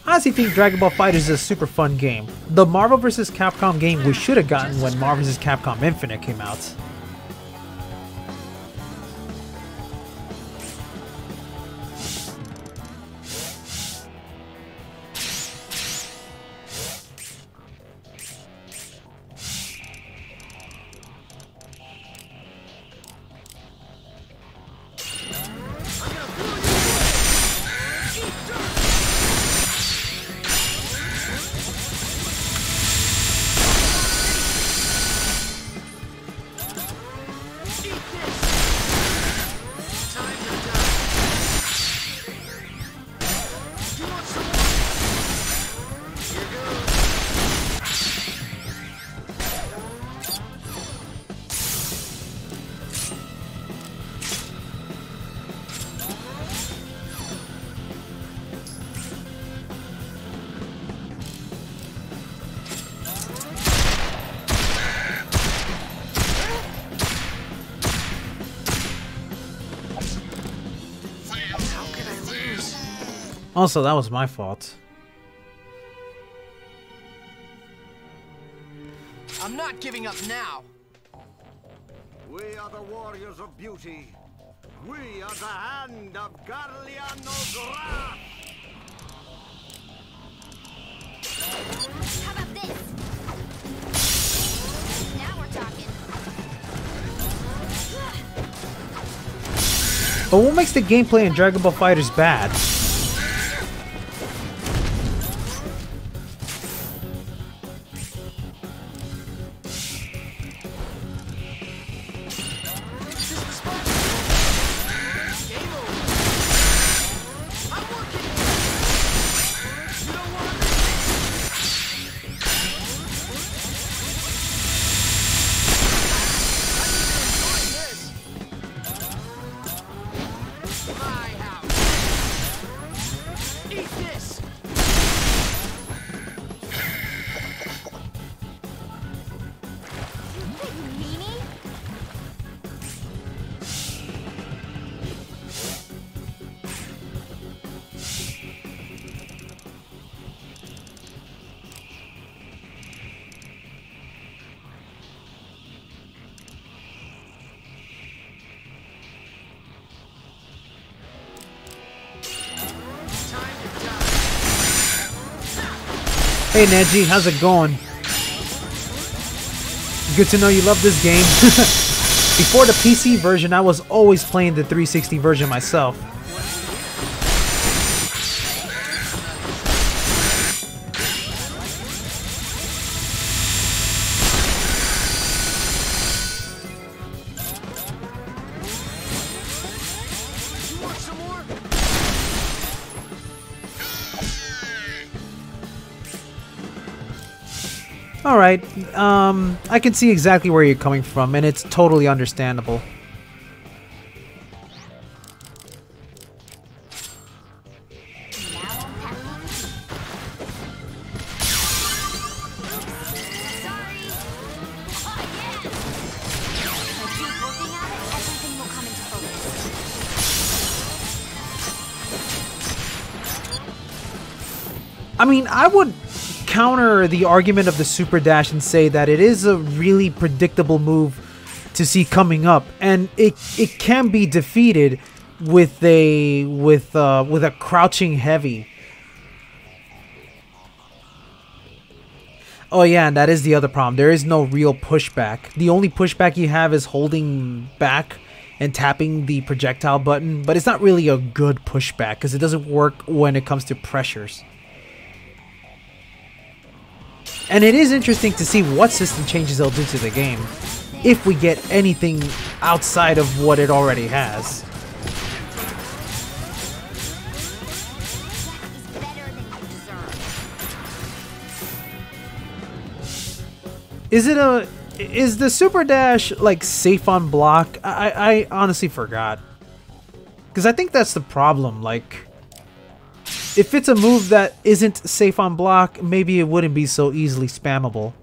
I honestly think Dragon Ball FighterZ is a super fun game. The Marvel vs. Capcom game we should have gotten when Marvel vs. Capcom Infinite came out. Also, that was my fault. I'm not giving up now. We are the warriors of beauty. We are the hand of Garliano's wrath. How about this? Now we're talking. But what makes the gameplay in Dragon Ball FighterZ bad? Hey Neji, how's it going? Good to know you love this game. Before the PC version, I was always playing the 360 version myself. Alright, I can see exactly where you're coming from, and it's totally understandable. I mean, I would counter the argument of the super dash and say that it is a really predictable move to see coming up, and it can be defeated with a crouching heavy. Oh yeah, and that is the other problem. There is no real pushback. The only pushback you have is holding back and tapping the projectile button, but it's not really a good pushback because it doesn't work when it comes to pressures. And it is interesting to see what system changes they'll do to the game, if we get anything outside of what it already has. Is the super dash like safe on block? I honestly forgot, because I think that's the problem. Like, if it's a move that isn't safe on block, maybe it wouldn't be so easily spammable.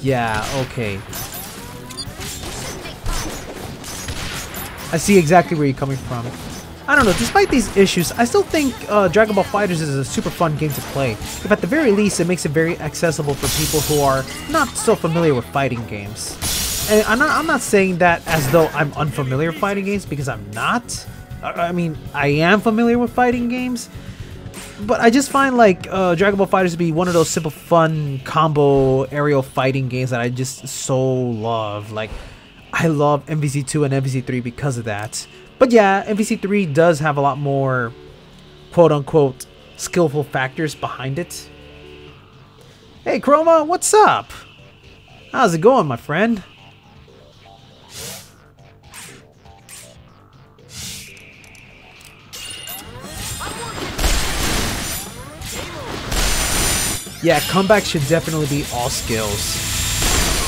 Yeah, okay. I see exactly where you're coming from. I don't know, despite these issues, I still think Dragon Ball FighterZ is a super fun game to play. If at the very least it makes it very accessible for people who are not so familiar with fighting games. And I'm not saying that as though I'm unfamiliar with fighting games, because I'm not. I mean, I am familiar with fighting games. But I just find like Dragon Ball FighterZ to be one of those simple, fun combo aerial fighting games that I just so love. Like, I love MVC2 and MVC3 because of that. But yeah, MVC3 does have a lot more quote-unquote skillful factors behind it. Hey Chroma, what's up? How's it going, my friend? Yeah, comeback should definitely be all skills.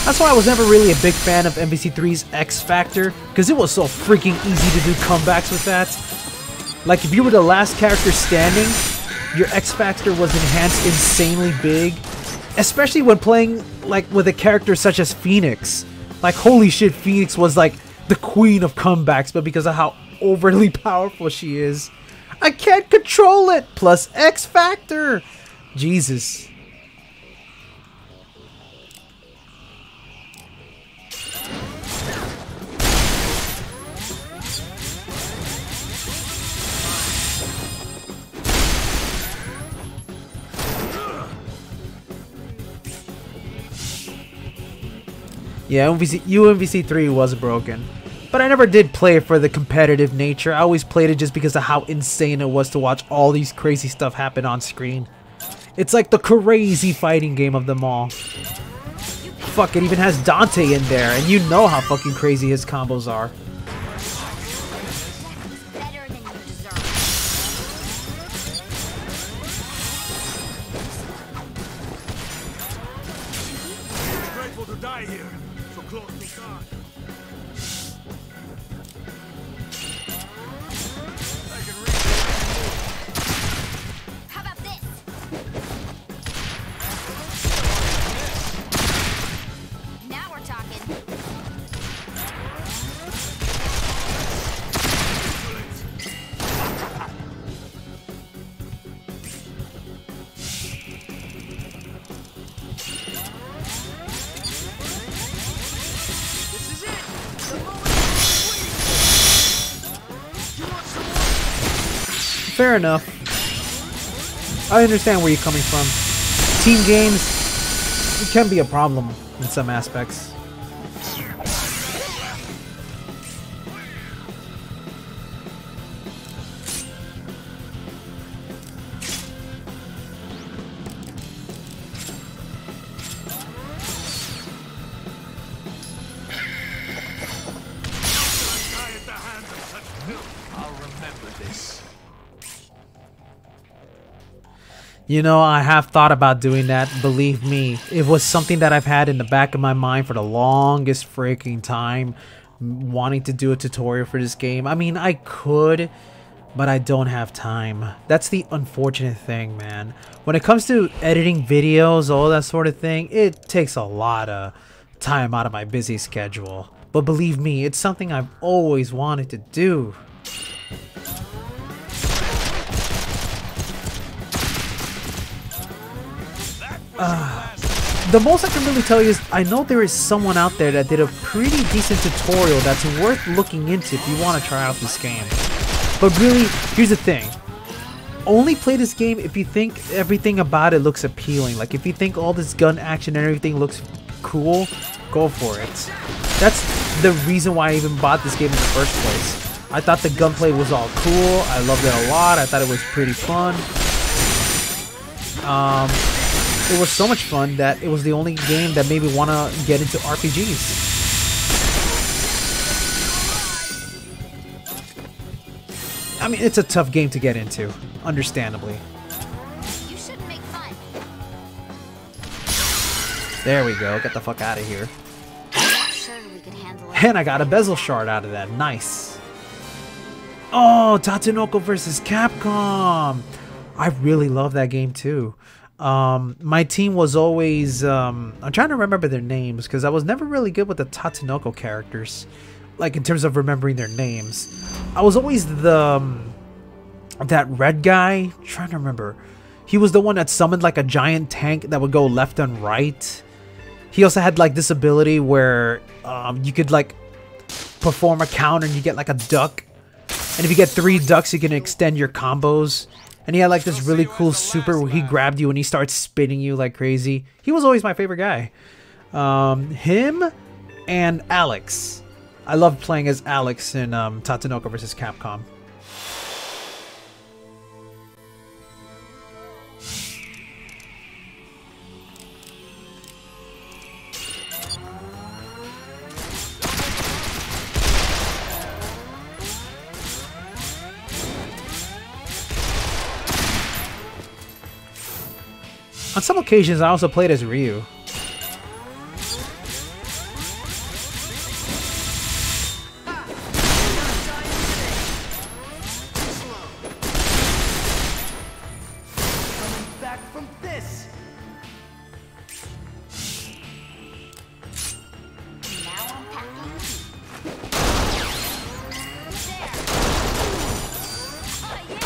That's why I was never really a big fan of MVC3's X Factor, because it was so freaking easy to do comebacks with that. Like, if you were the last character standing, your X Factor was enhanced insanely big, especially when playing like with a character such as Phoenix. Like, holy shit, Phoenix was like the queen of comebacks, but because of how overly powerful she is, I can't control it! Plus X Factor! Jesus. Yeah, UMVC3 was broken. But I never did play it for the competitive nature. I always played it just because of how insane it was to watch all these crazy stuff happen on screen. It's like the crazy fighting game of them all. Fuck, it even has Dante in there, and you know how fucking crazy his combos are. fair enough. I understand where you're coming from. Team games, it can be a problem in some aspects. You know, I have thought about doing that, believe me. It was something that I've had in the back of my mind for the longest freaking time, wanting to do a tutorial for this game. I mean, I could, but I don't have time. That's the unfortunate thing, man. When it comes to editing videos, all that sort of thing, it takes a lot of time out of my busy schedule. But believe me, it's something I've always wanted to do. The most I can really tell you is I know there is someone out there that did a pretty decent tutorial that's worth looking into if you want to try out this game. But really, here's the thing. Only play this game if you think everything about it looks appealing. Like if you think all this gun action and everything looks cool, go for it. That's the reason why I even bought this game in the first place. I thought the gunplay was all cool. I loved it a lot. I thought it was pretty fun. It was so much fun that it was the only game that made me want to get into RPGs. I mean, it's a tough game to get into, understandably. You shouldn't make fun. There we go. Get the fuck out of here. I'm not sure we can handle it. And I got a bezel shard out of that. Nice. Oh, Tatsunoko vs. Capcom. I really love that game too. My team was always, I'm trying to remember their names because I was never really good with the Tatsunoko characters, like in terms of remembering their names. I was always that red guy, I'm trying to remember. He was the one that summoned like a giant tank that would go left and right. He also had like this ability where you could like perform a counter and you get like a duck. And if you get 3 ducks, you can extend your combos. And he had like this really cool super where he grabbed you and he starts spinning you like crazy. He was always my favorite guy. Him and Alex. I loved playing as Alex in Tatsunoko vs. Capcom. On some occasions, I also played as Ryu. Back from this. Now I'm packing. There. Oh, yeah.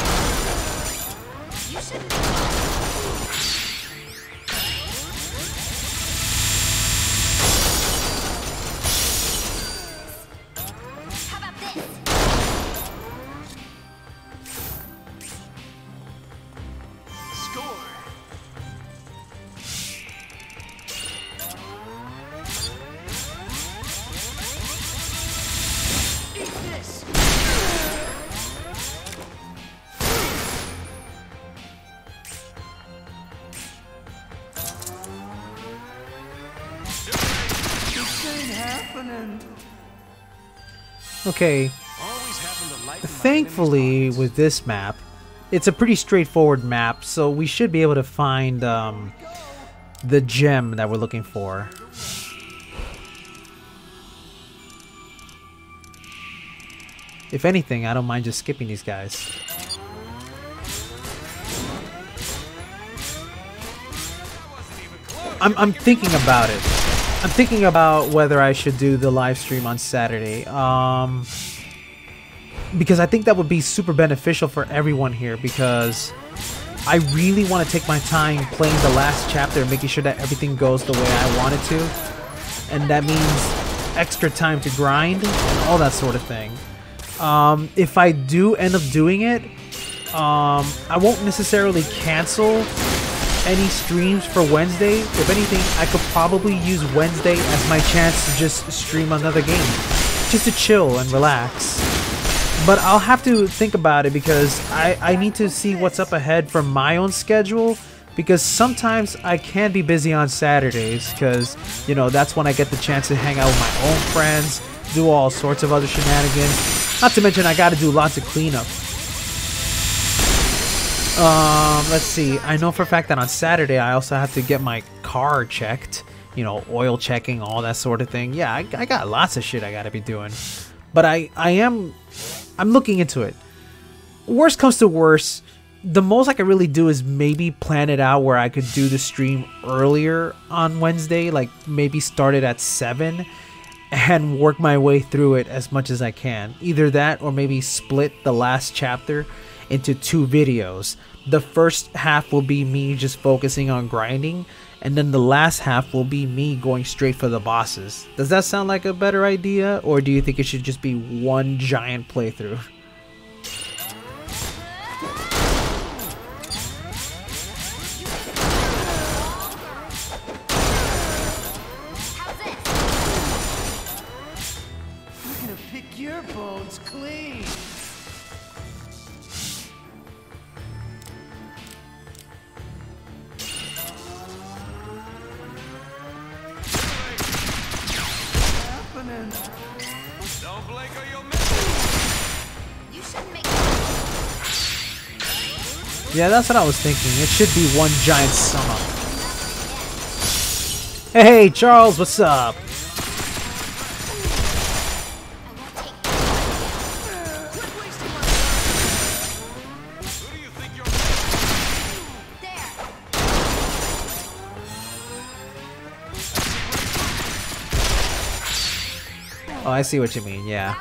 You shouldn't make fun. How about this? Score. Eat this. This ain't happening. Okay, Always happen to lighten my thankfully enemy's with this map, it's a pretty straightforward map, so we should be able to find the gem that we're looking for. If anything, I don't mind just skipping these guys. I'm thinking about it. I'm thinking about whether I should do the live stream on Saturday. Because I think that would be super beneficial for everyone here, because I really want to take my time playing the last chapter and making sure that everything goes the way I want it to. And that means extra time to grind and all that sort of thing. If I do end up doing it, I won't necessarily cancel any streams for Wednesday. If anything, I could probably use Wednesday as my chance to just stream another game, just to chill and relax. But I'll have to think about it because I need to see what's up ahead for my own schedule, because sometimes I can be busy on Saturdays because, you know, that's when I get the chance to hang out with my own friends, do all sorts of other shenanigans. Not to mention I gotta do lots of cleanup. Let's see. I know for a fact that on Saturday I also have to get my car checked. You know, oil checking, all that sort of thing. Yeah, I got lots of shit I gotta be doing. But I'm looking into it. Worst comes to worst, the most I could really do is maybe plan it out where I could do the stream earlier on Wednesday, like maybe start it at 7 and work my way through it as much as I can. Either that or maybe split the last chapter into 2 videos. The first half will be me just focusing on grinding, and then the last half will be me going straight for the bosses. Does that sound like a better idea, or do you think it should just be one giant playthrough? I'm gonna pick your bones clean. Don't blink or you'll miss. You shouldn't make. Yeah, that's what I was thinking. It should be one giant sum up. Hey, Charles, what's up? Who do you think you're? Oh, I see what you mean, yeah.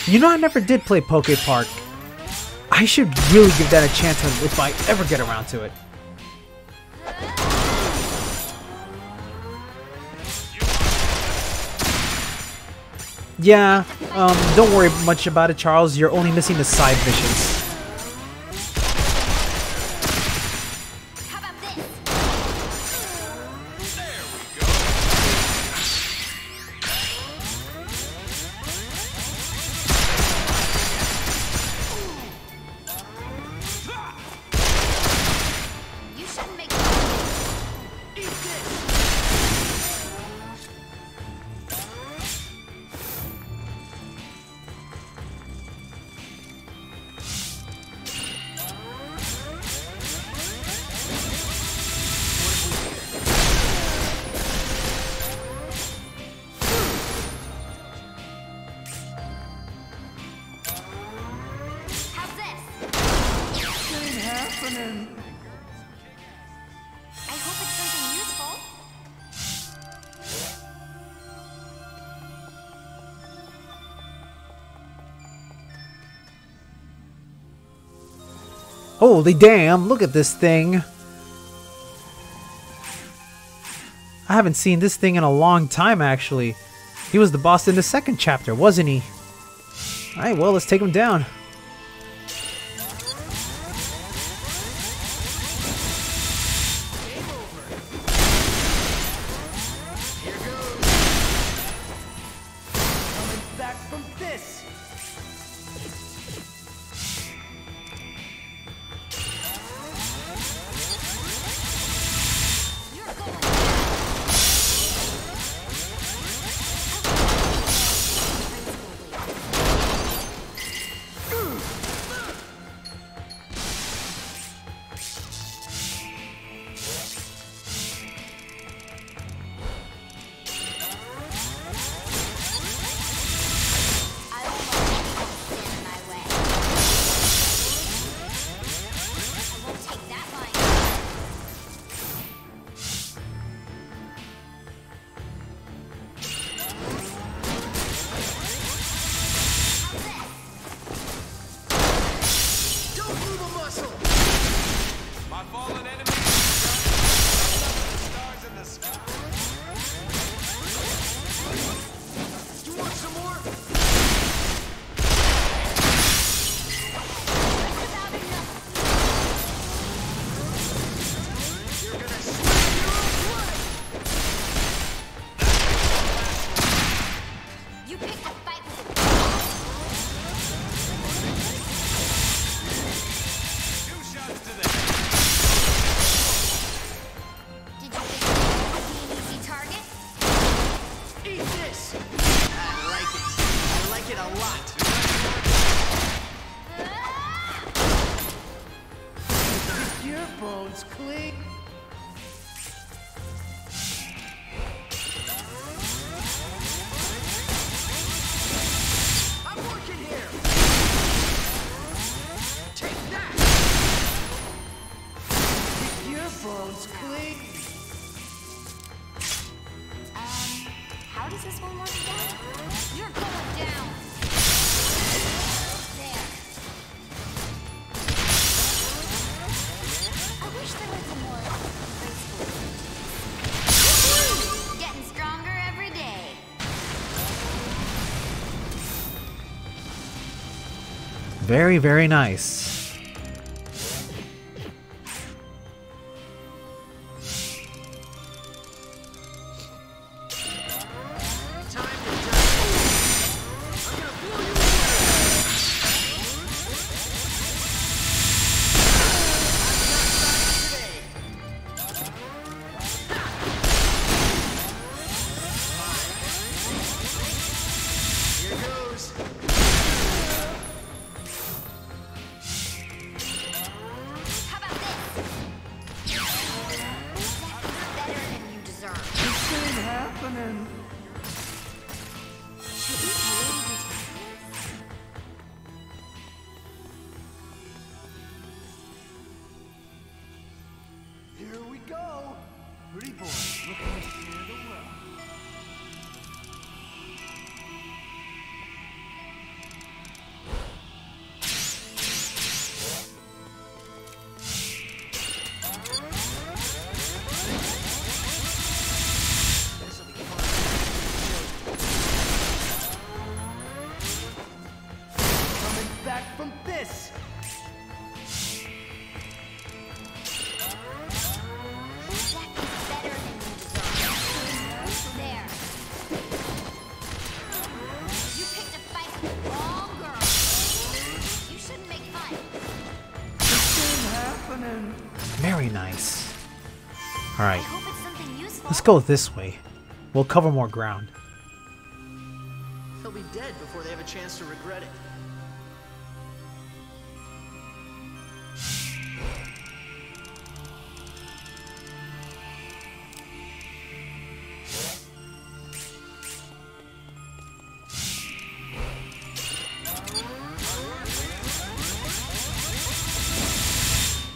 You know, I never did play Poke Park. I should really give that a chance if I ever get around to it. Yeah, don't worry much about it, Charles. You're only missing the side missions. How about this? You shouldn't make. Eat this. How's this? Ain't happening. I hope it's something useful. Holy damn, look at this thing. I haven't seen this thing in a long time, actually. He was the boss in the second chapter, wasn't he? Alright, well, let's take him down. Coming back from this. You're going. I won't let anything stand in my way. I won't take that line. Don't move a muscle. My fallen enemy. Stars in the sky. your bones clean. I'm working here. Take that. Keep your bones clean. How does this one work again? You're going down. There. I wish there was a more graceful. Getting stronger every day. Very, very nice. How about this? That's better than you deserve. This ain't happening. Should we really be taking this? Here we go. Pretty boy, looking to share the wealth. This'll be fun. Coming back from this. That's better than you deserve. There. You picked a fight with the wrong girl. You shouldn't make fun. This ain't happening. Very nice. I Alright, hope it's something useful. let's go this way. We'll cover more ground. They'll be dead before they have a chance to regret it.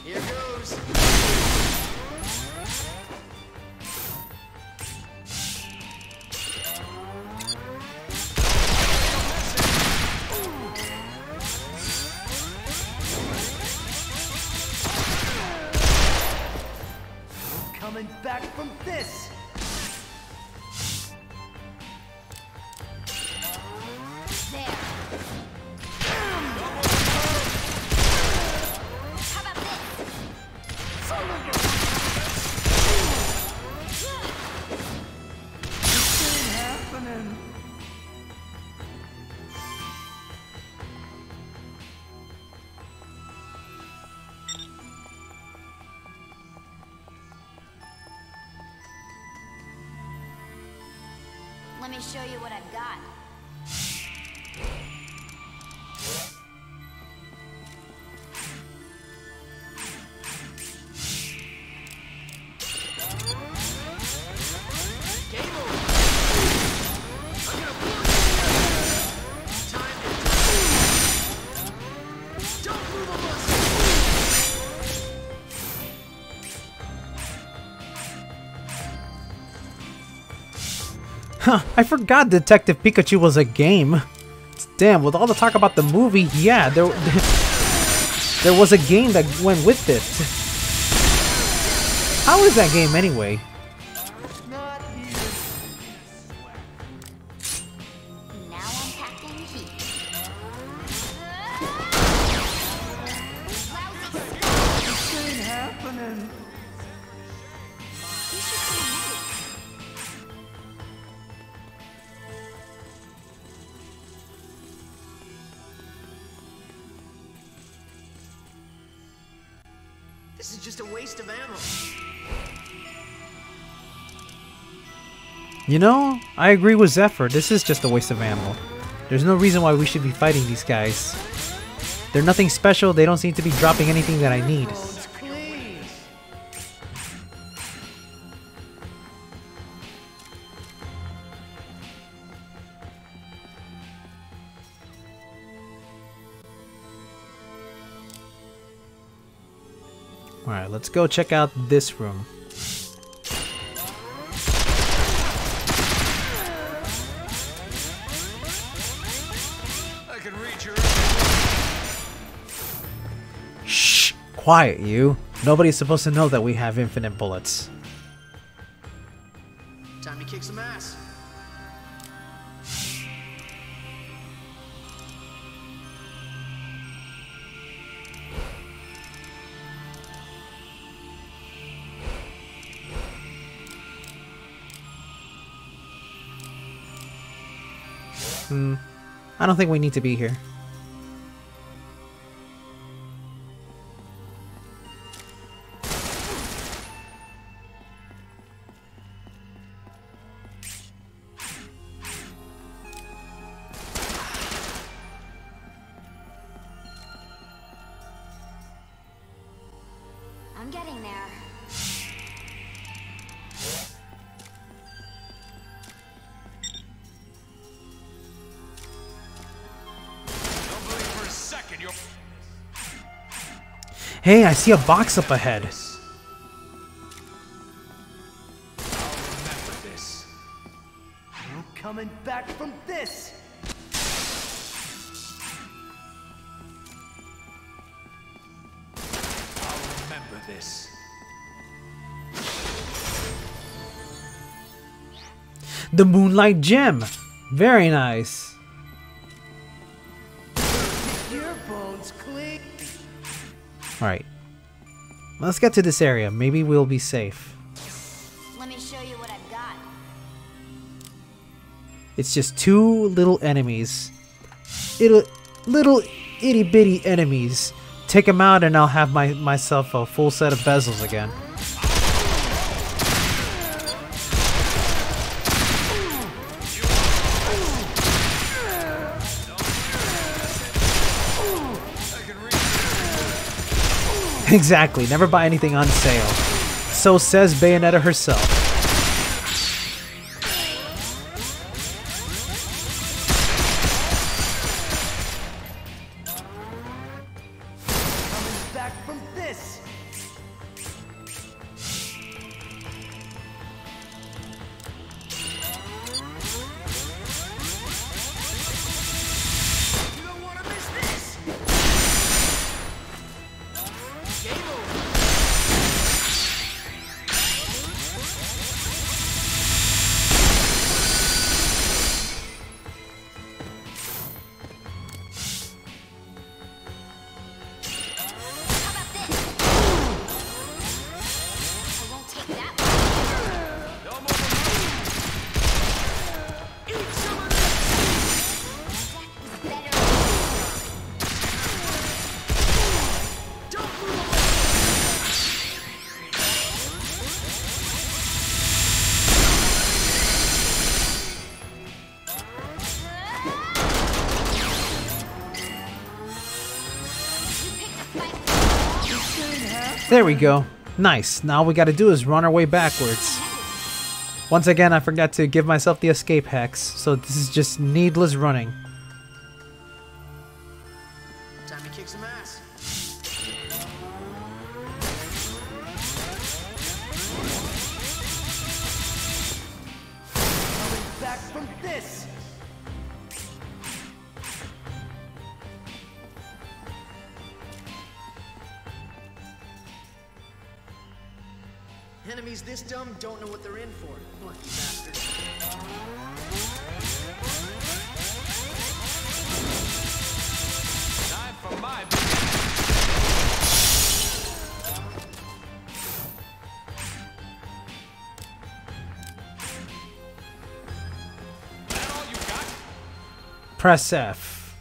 Here goes. Coming back from this. There. How about this? This ain't happening. Let me show you what I've got. Game over. I'm gonna blow you. Time to don't move a muscle. Huh, I forgot Detective Pikachu was a game. Damn, with all the talk about the movie, yeah, there was a game that went with it. How is that game anyway? Not here. Now I'm packing heat. Lousy stuff. This ain't happening. You should come with me. This is just a waste of ammo. You know, I agree with Zephyr. This is just a waste of ammo. There's no reason why we should be fighting these guys. They're nothing special. They don't seem to be dropping anything that I need. Bones clean. Alright, let's go check out this room. I can reach your... Shh! Quiet, you. Nobody's supposed to know that we have infinite bullets. Time to kick some ass. I don't think we need to be here. I'm getting there. Don't believe for a second you're... Hey, I see a box up ahead. I'll remember this. No coming back from this. I'll remember this. The Moonlight Gem. Very nice. Your bones clean. Alright. Let's get to this area. Maybe we'll be safe. Let me show you what I've got. It's just two little enemies. Little itty bitty enemies. Take them out and I'll have myself a full set of bezels again. Exactly. Never buy anything on sale. So says Bayonetta herself. Coming back from this. You don't want to miss this. Game over. How about this? I won't take that one. Eat some of this. Death is better. Don't move away. You picked a fight. There we go. Nice. Now all we gotta do is run our way backwards. Once again, I forgot to give myself the escape hex, so this is just needless running. Time to kick some ass. Coming back from this. Enemies this dumb don't know what they're in for. Lucky bastards. Time for my... That all you got? Press F.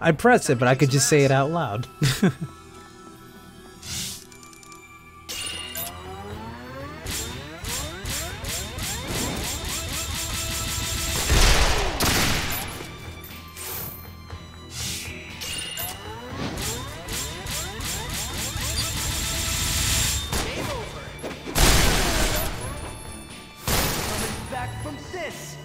I press it, but I could just say it out loud. Game over. Coming back from this.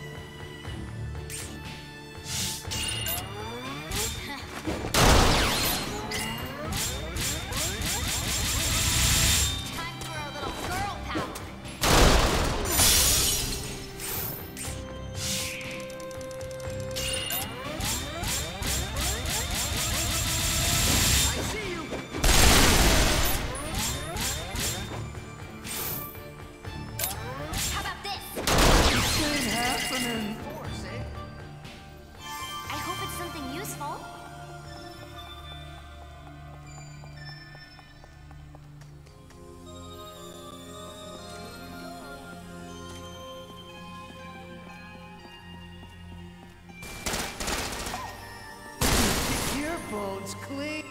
bones clean.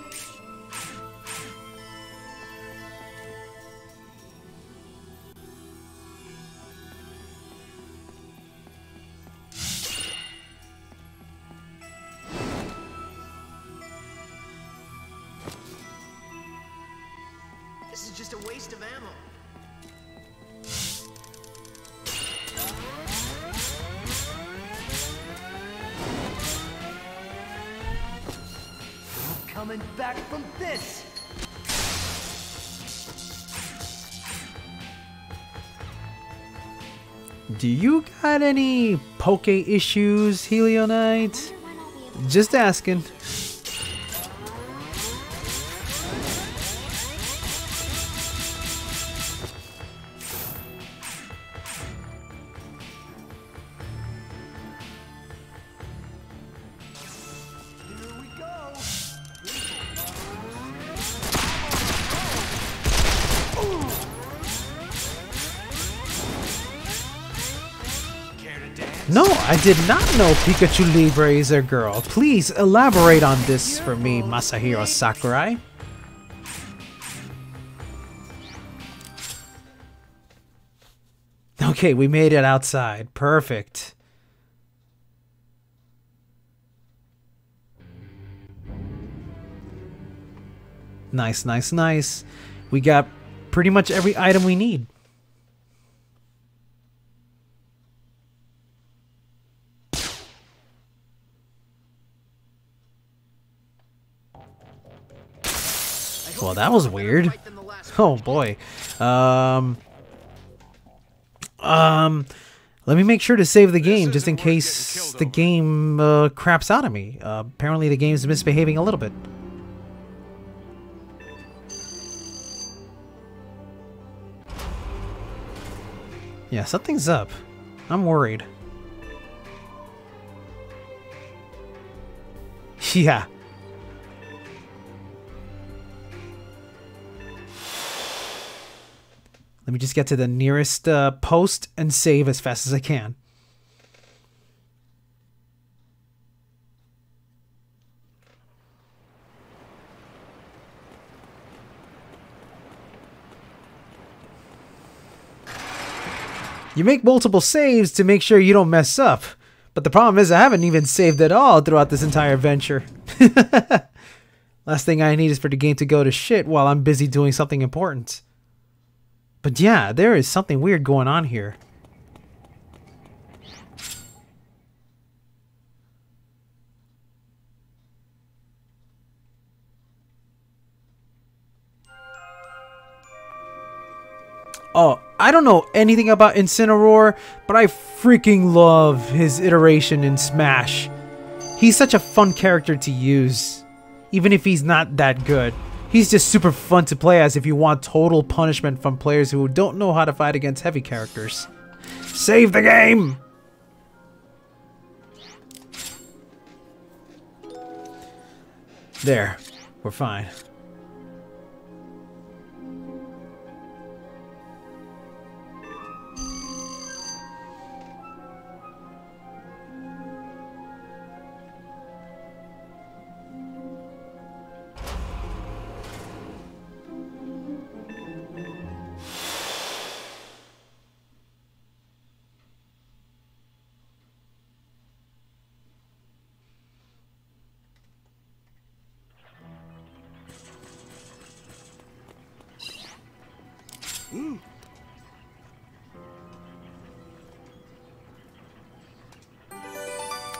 This is just a waste of ammo. Coming back from this. Do you got any poke issues, Helionite? Just asking. No, I did not know Pikachu Libre is a girl. Please elaborate on this for me, Masahiro Sakurai. Okay, we made it outside. Perfect. Nice, nice, nice. We got pretty much every item we need. Well, that was weird. Oh boy. Let me make sure to save the game just in case the game craps out on me. Apparently the game's misbehaving a little bit. Yeah, something's up. I'm worried. Yeah. Let me just get to the nearest post and save as fast as I can. You make multiple saves to make sure you don't mess up. But the problem is I haven't even saved at all throughout this entire adventure. Last thing I need is for the game to go to shit while I'm busy doing something important. But yeah, there is something weird going on here. Oh, I don't know anything about Incineroar, but I freaking love his iteration in Smash. He's such a fun character to use, even if he's not that good. He's just super fun to play as if you want total punishment from players who don't know how to fight against heavy characters. Save the game! There. We're fine.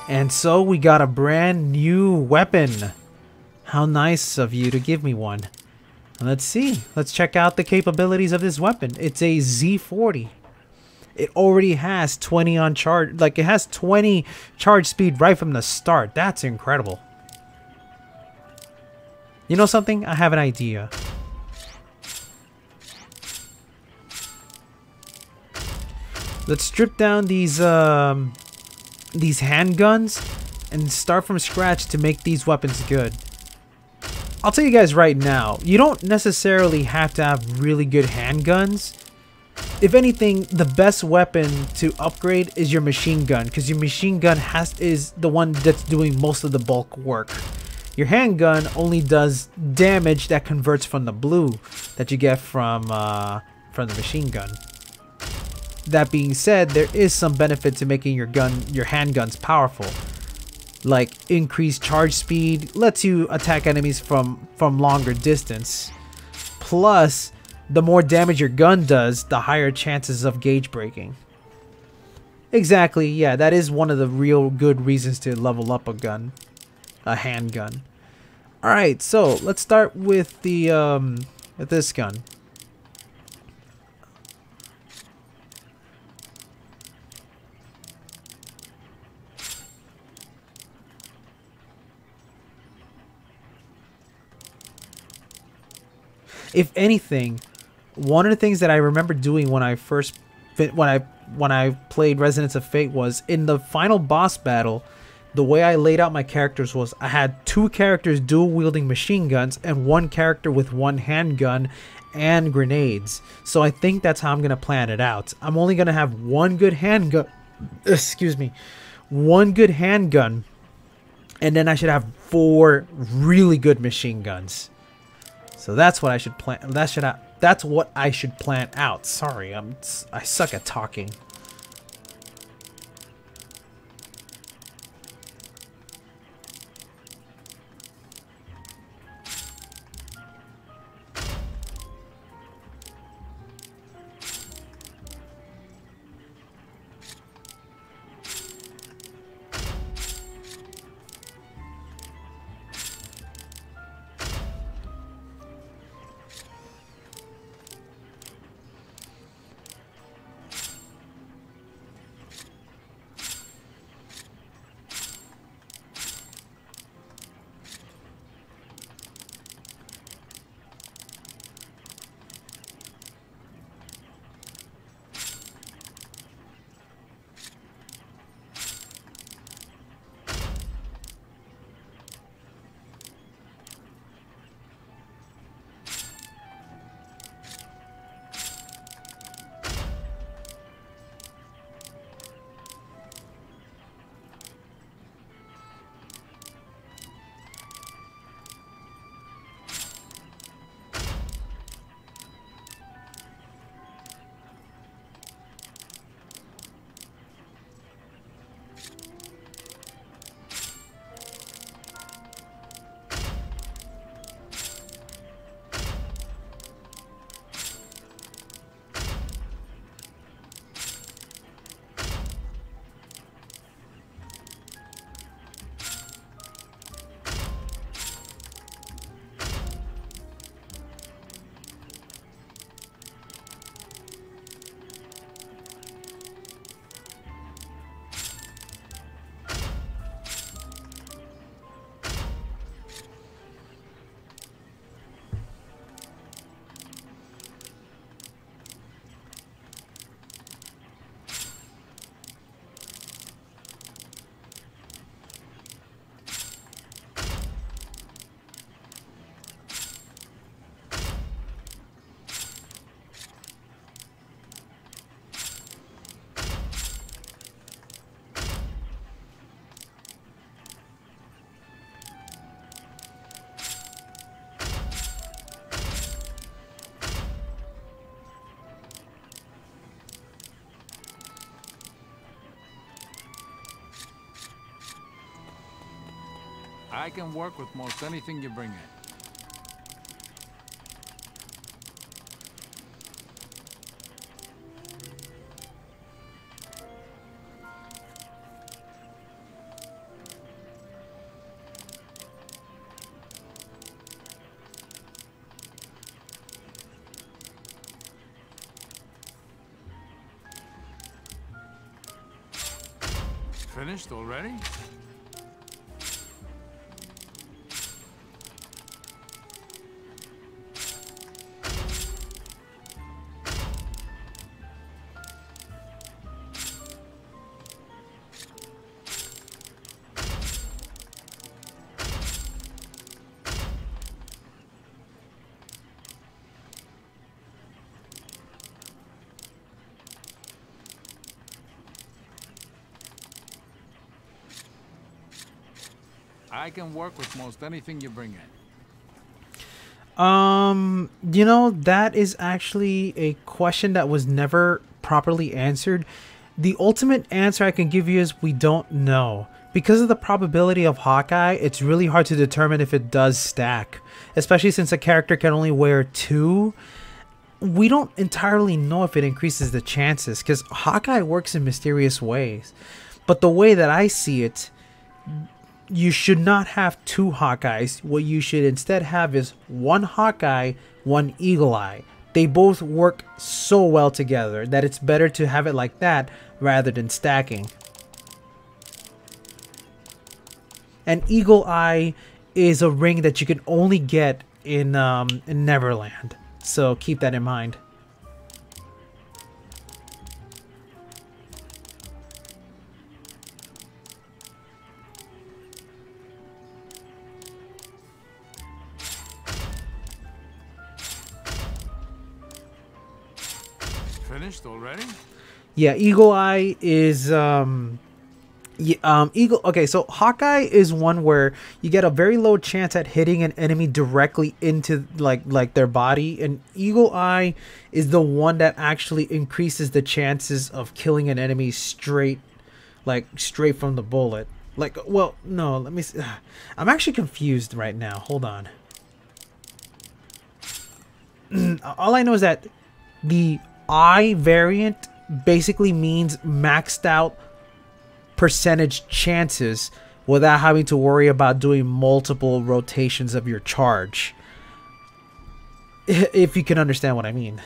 And so we got a brand new weapon. How nice of you to give me one. Let's see. Let's check out the capabilities of this weapon. It's a Z40. It already has 20 on charge. Like, it has 20 charge speed right from the start. That's incredible. You know something? I have an idea. Let's strip down these handguns and start from scratch to make these weapons good. I'll tell you guys right now, you don't necessarily have to have really good handguns. If anything, the best weapon to upgrade is your machine gun, because your machine gun is the one that's doing most of the bulk work. Your handgun only does damage that converts from the blue that you get from the machine gun. That being said, there is some benefit to making your handguns powerful. Like increased charge speed, lets you attack enemies from longer distance. Plus, the more damage your gun does, the higher chances of gauge breaking. Exactly, yeah, that is one of the real good reasons to level up a handgun. Alright, so let's start with with this gun. If anything, one of the things that I remember doing when I first when I played Resonance of Fate was in the final boss battle, the way I laid out my characters was I had 2 characters dual wielding machine guns and 1 character with 1 handgun and grenades. So I think that's how I'm going to plan it out. I'm only going to have 1 good handgun, excuse me, 1 good handgun, and then I should have 4 really good machine guns. So that's what I should plan. That's what I should plan out. Sorry, I suck at talking. I can work with most anything you bring in. Finished already? I can work with most anything you bring in. You know, that is actually a question that was never properly answered. The ultimate answer I can give you is we don't know. Because of the probability of Hawkeye, it's really hard to determine if it does stack. Especially since a character can only wear 2. We don't entirely know if it increases the chances, because Hawkeye works in mysterious ways. But the way that I see it, you should not have 2 Hawkeyes. What you should instead have is 1 Hawkeye, 1 Eagle Eye. They both work so well together that it's better to have it like that rather than stacking. And Eagle Eye is a ring that you can only get in Neverland. So keep that in mind. Finished already? Yeah, Eagle Eye is okay, so Hawkeye is one where you get a very low chance at hitting an enemy directly into like their body, and Eagle Eye is the one that actually increases the chances of killing an enemy straight from the bullet. Like, well, no, let me see. I'm actually confused right now. Hold on. All I know is that the I variant basically means maxed out percentage chances without having to worry about doing multiple rotations of your charge. If you can understand what I mean.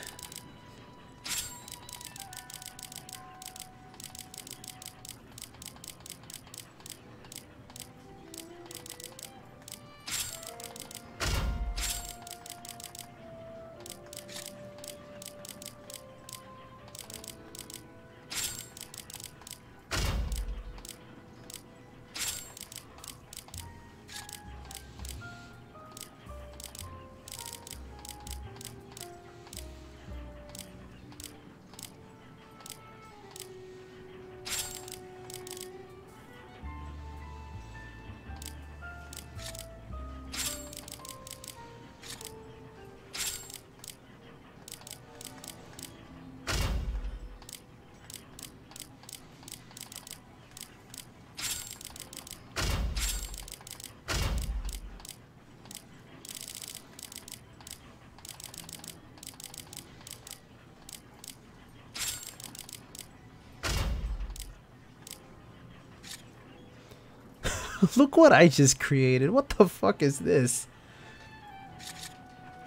Look what I just created. What the fuck is this?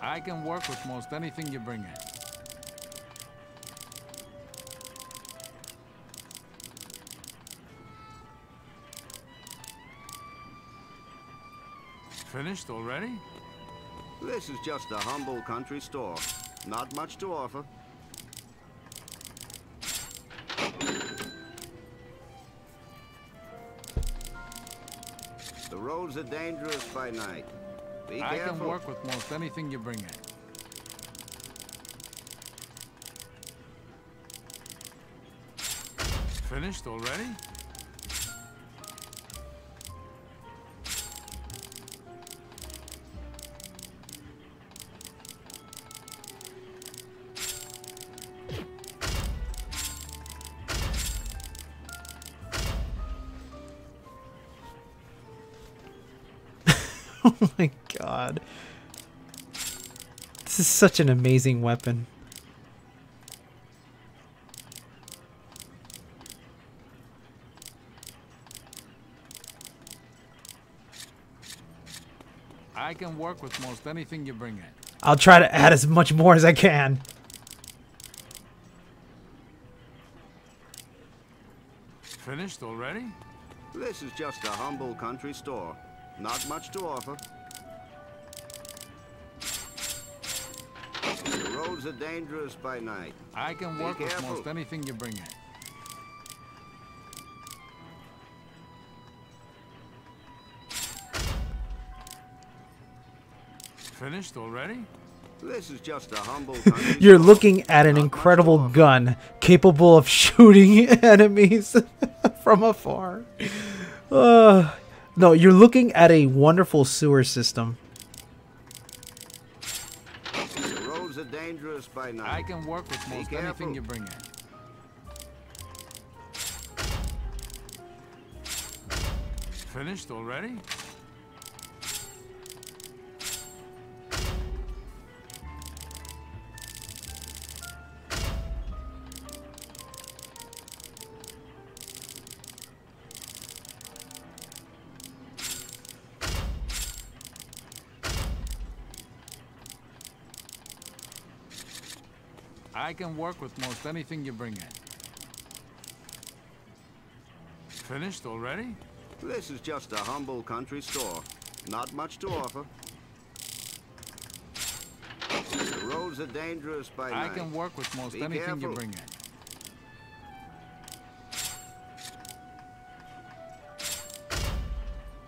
I can work with most anything you bring in. Finished already? This is just a humble country store. Not much to offer. The roads are dangerous by night. Be I careful. can work with most anything you bring in. Finished already? Oh my god. This is such an amazing weapon. I can work with most anything you bring in. I'll try to add as much more as I can. Finished already? This is just a humble country store. Not much to offer. The roads are dangerous by night. I can Be work with careful. most anything you bring in. Finished already? This is just a humble country You're store. looking at an Not much incredible to offer. gun capable of shooting enemies from afar. No, you're looking at a wonderful sewer system. The roads are dangerous by night. I can work with most anything you bring in. Finished already? I can work with most anything you bring in. Finished already? This is just a humble country store. Not much to offer. The roads are dangerous by night. I can work with most Be anything you careful. bring in.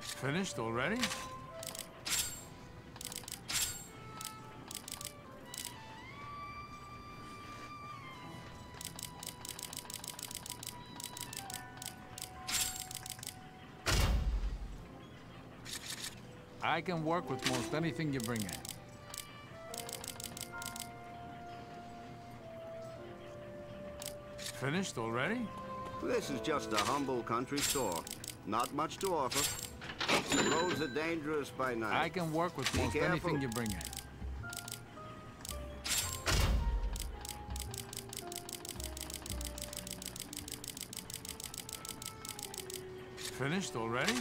Finished already? I can work with most anything you bring in. Finished already? This is just a humble country store. Not much to offer. The roads are dangerous by night. I can work with Be most careful. anything you bring in. Finished already?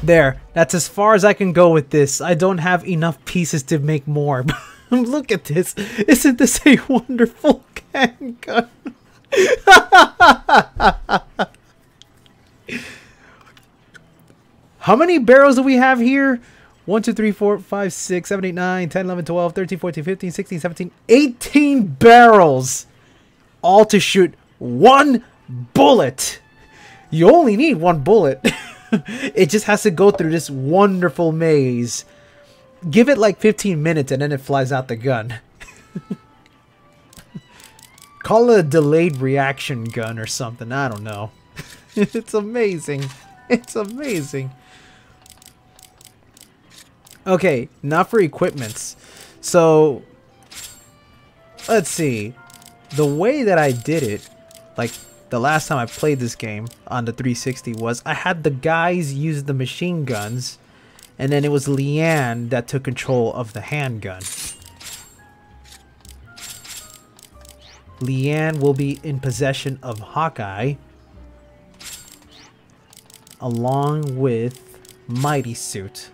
There. That's as far as I can go with this. I don't have enough pieces to make more. Look at this. Isn't this a wonderful handgun? How many barrels do we have here? 1, 2, 3, 4, 5, 6, 7, 8, 9, 10, 11, 12, 13, 14, 15, 16, 17, 18 barrels. All to shoot one bullet. You only need one bullet. It just has to go through this wonderful maze. Give it like 15 minutes and then it flies out the gun. Call it a delayed reaction gun or something. I don't know. It's amazing. It's amazing. Okay, not for equipments. So, let's see. The way that I did it, like the last time I played this game on the 360 was I had the guys use the machine guns and then it was Leanne that took control of the handgun. Leanne will be in possession of Hawkeye along with Mighty Suit.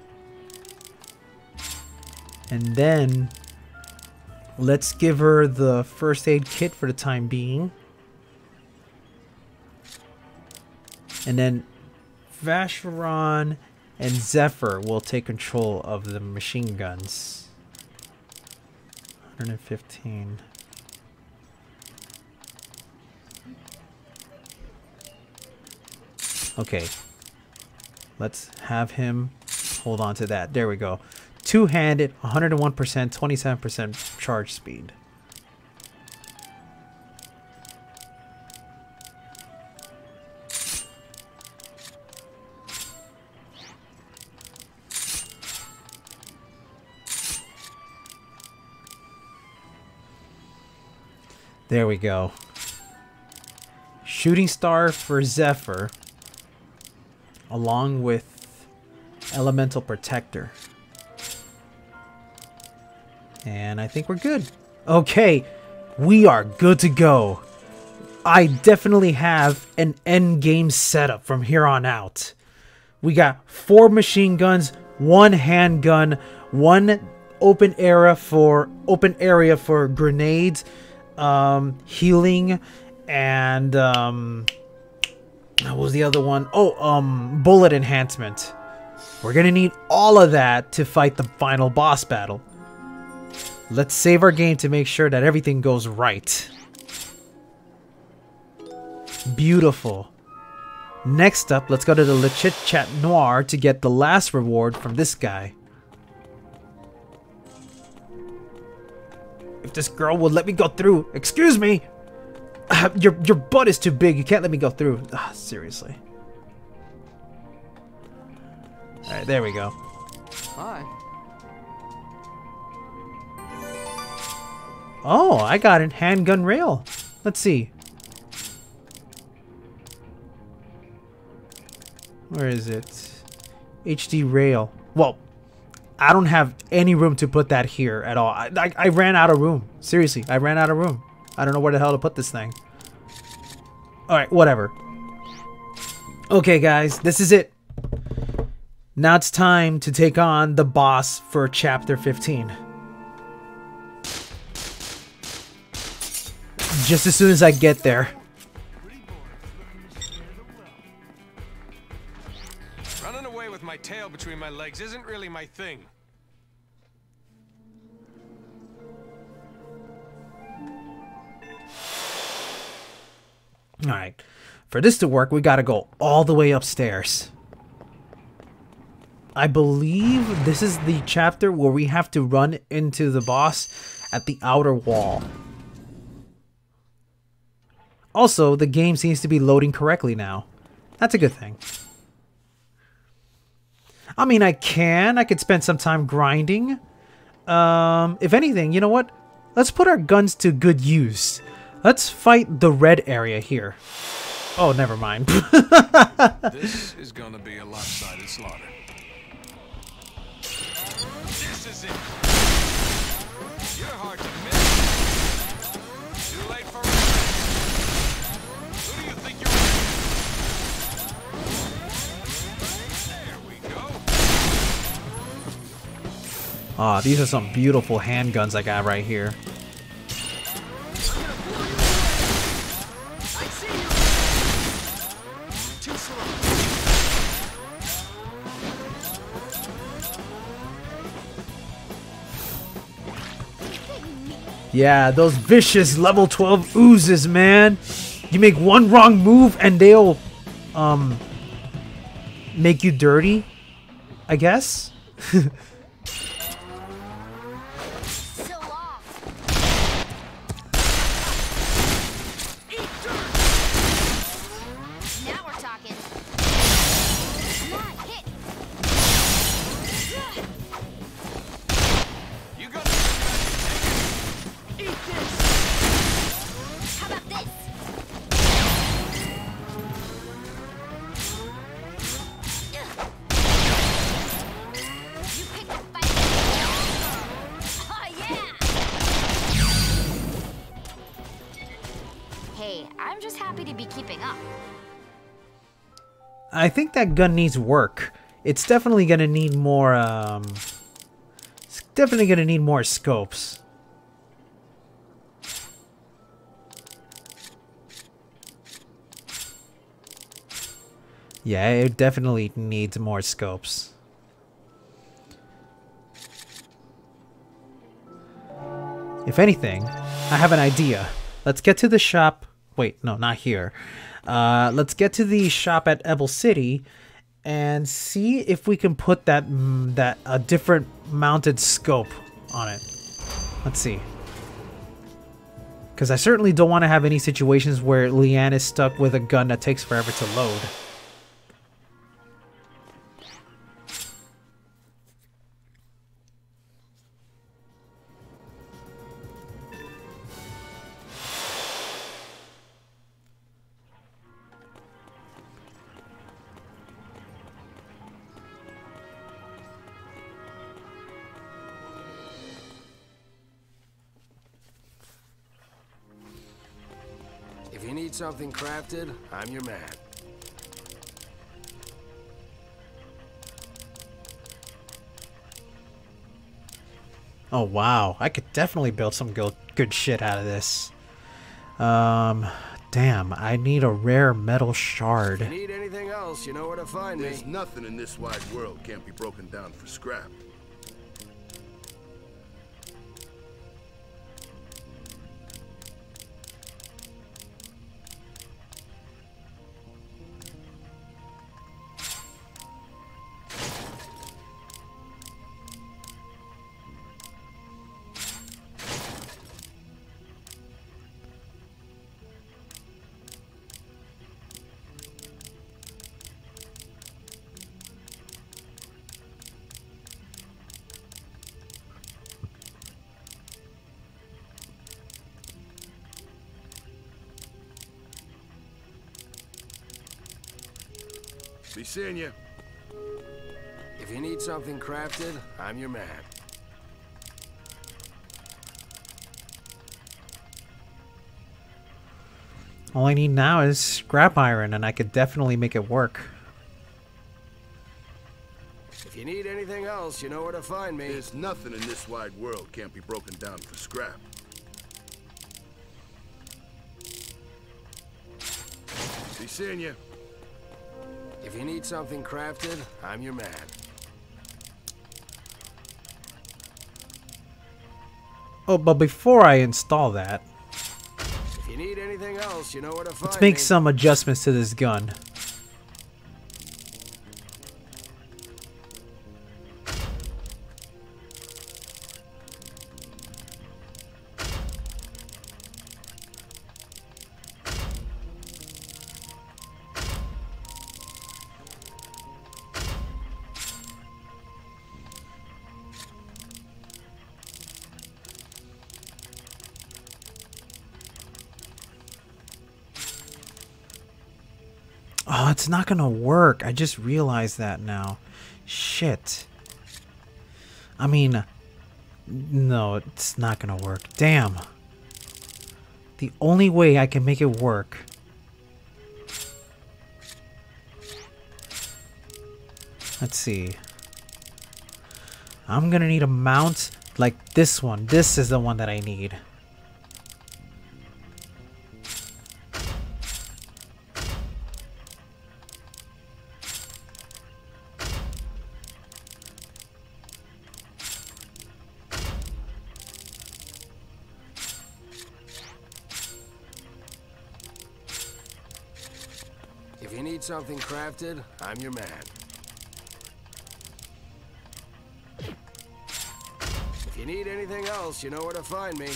And then let's give her the first aid kit for the time being. And then Vacheron and Zephyr will take control of the machine guns. 115. Okay. Let's have him hold on to that. There we go. Two-handed, 101%, 27% charge speed. There we go. Shooting star for Zephyr, along with elemental protector. And I think we're good. Okay, we are good to go. I definitely have an end game setup from here on out. We got 4 machine guns, 1 handgun, 1 open area for grenades, healing, and what was the other one? Oh, bullet enhancement. We're gonna need all of that to fight the final boss battle. Let's save our game to make sure that everything goes right. Beautiful. Next up, let's go to the Le Chit Chat Noir to get the last reward from this guy. If this girl would let me go through. Excuse me. Your butt is too big. You can't let me go through. Seriously. Alright, there we go. Hi. Oh, I got a handgun rail. Let's see. Where is it? HD rail. Well, I don't have any room to put that here at all. I ran out of room. Seriously, I ran out of room. I don't know where the hell to put this thing. Alright, whatever. Okay, guys, this is it. Now it's time to take on the boss for Chapter 15. Just as soon as I get there. Running away with my tail between my legs isn't really my thing. Alright. For this to work, we gotta go all the way upstairs. I believe this is the chapter where we have to run into the boss at the outer wall. Also, the game seems to be loading correctly now. That's a good thing. I mean, I could spend some time grinding. If anything, you know what? Let's put our guns to good use. Let's fight the red area here. Oh, never mind. This is gonna be a lopsided slaughter. This is it. You're hard to miss. Too late for revenge. Who do you think you're? There we go. Ah, these are some beautiful handguns I got right here. Yeah, those vicious level 12 oozes, man. You make one wrong move and they'll make you dirty, I guess. I'm just happy to be keeping up. I think that gun needs work. It's definitely gonna need more, it's definitely gonna need more scopes. Yeah, it definitely needs more scopes. If anything, I have an idea. Let's get to the shop. Wait, no, not here. Let's get to the shop at Ebel City and see if we can put that a different mounted scope on it. Let's see. Because I certainly don't want to have any situations where Leanne is stuck with a gun that takes forever to load. If you need something crafted, I'm your man. Oh wow, I could definitely build some good shit out of this. Damn, I need a rare metal shard. If you need anything else, you know where to find me. There's nothing in this wide world can't be broken down for scrap. Be seeing you. If you need something crafted, I'm your man. All I need now is scrap iron, and I could definitely make it work. If you need anything else, you know where to find me. There's nothing in this wide world can't be broken down for scrap. Be seeing you. If you need something crafted, I'm your man. Oh, but before I install that, If you need anything else, you know where to find let's make me. some adjustments to this gun. Oh, it's not gonna work. I just realized that now. Shit. I mean, no, it's not gonna work. Damn. The only way I can make it work. Let's see. I'm gonna need a mount like this one. This is the one that I need. If you need something crafted, I'm your man. If you need anything else, you know where to find me.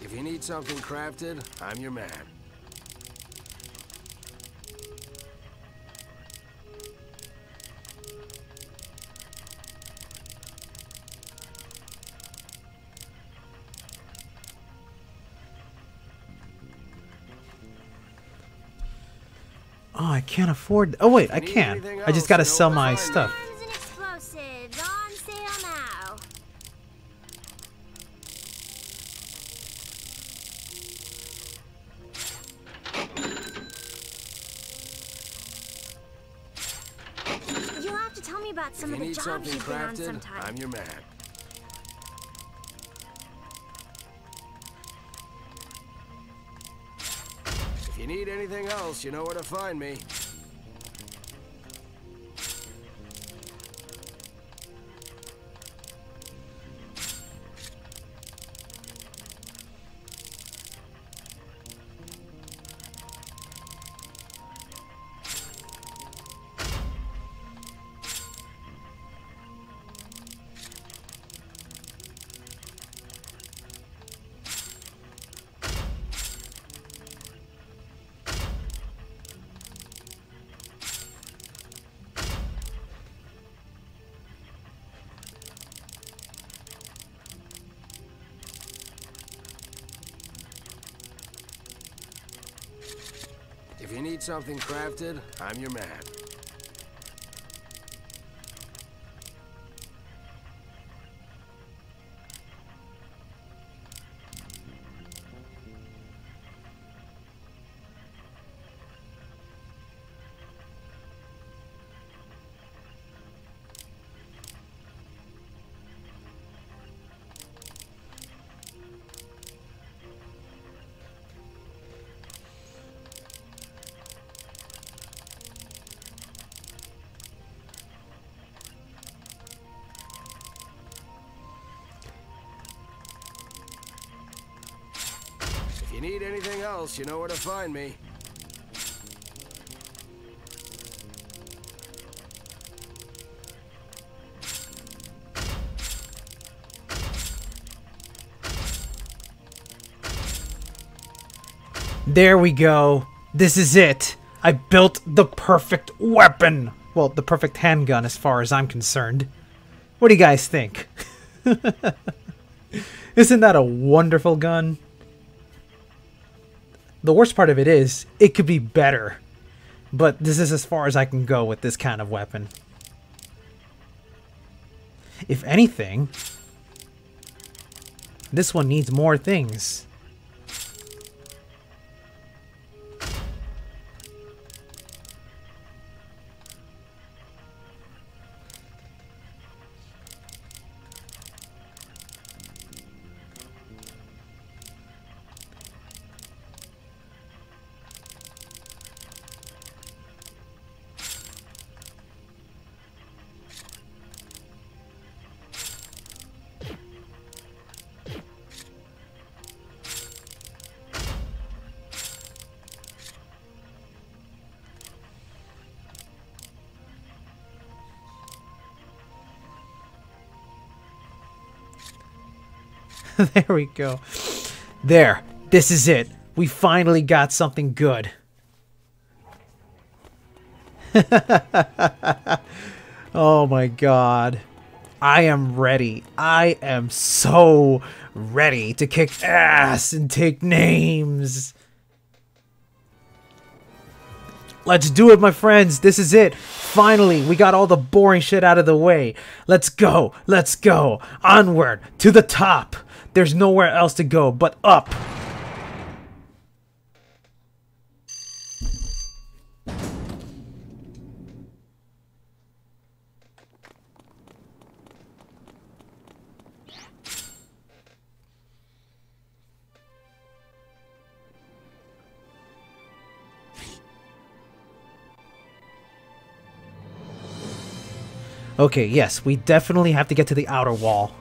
If you need something crafted, I'm your man. Oh, I can't afford. Oh wait, I can. I just gotta sell my stuff. Arms and explosives on sale now. You'll have to tell me about some If of you the need jobs something you've been on crafted, sometime. I'm your man. If you need anything else, you know where to find me. If you need something crafted, I'm your man. need anything else, you know where to find me. There we go. This is it. I built the perfect weapon. Well, the perfect handgun as far as I'm concerned. What do you guys think? Isn't that a wonderful gun? The worst part of it is, it could be better. But this is as far as I can go with this kind of weapon. If anything, this one needs more things. There we go. There. This is it. We finally got something good. Oh my god. I am ready. I am so ready to kick ass and take names. Let's do it, my friends. This is it. Finally, we got all the boring shit out of the way. Let's go. Let's go. Onward to the top. There's nowhere else to go but up. Okay, yes, we definitely have to get to the outer wall.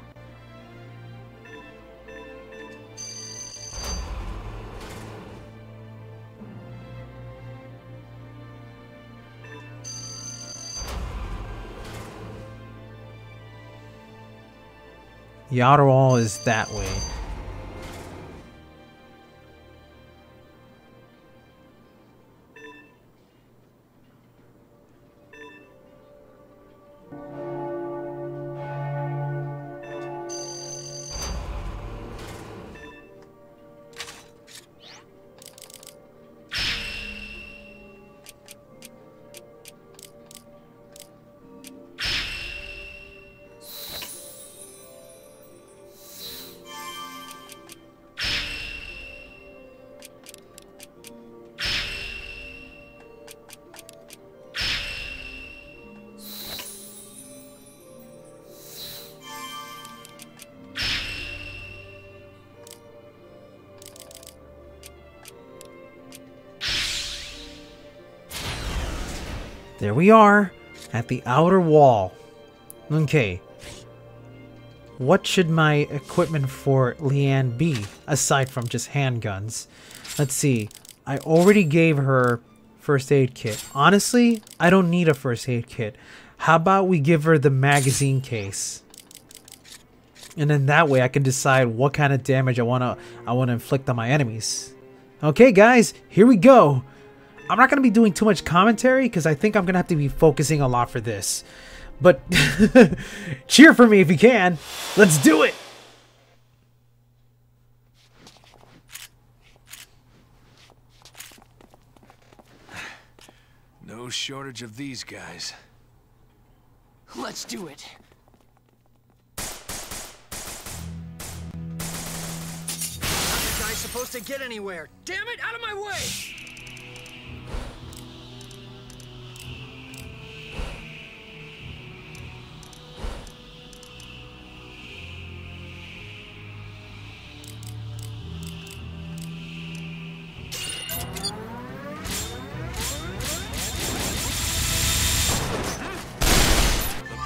The outer wall is that way. There we are, at the outer wall. Okay. What should my equipment for Leanne be, aside from just handguns? Let's see. I already gave her first aid kit. Honestly, I don't need a first aid kit. How about we give her the magazine case? And then that way I can decide what kind of damage I wanna inflict on my enemies. Okay, guys, here we go. I'm not going to be doing too much commentary because I think I'm going to have to be focusing a lot for this. But cheer for me if you can. Let's do it. No shortage of these guys. Let's do it. How the guy's supposed to get anywhere? Damn it, out of my way!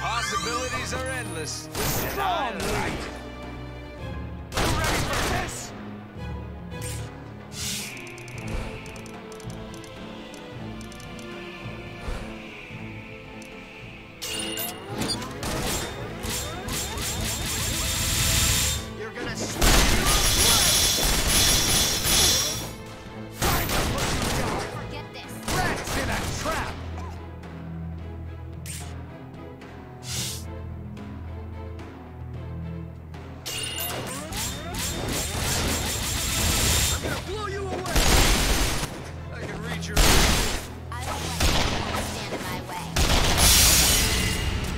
Possibilities are endless. And I like it. You ready for this?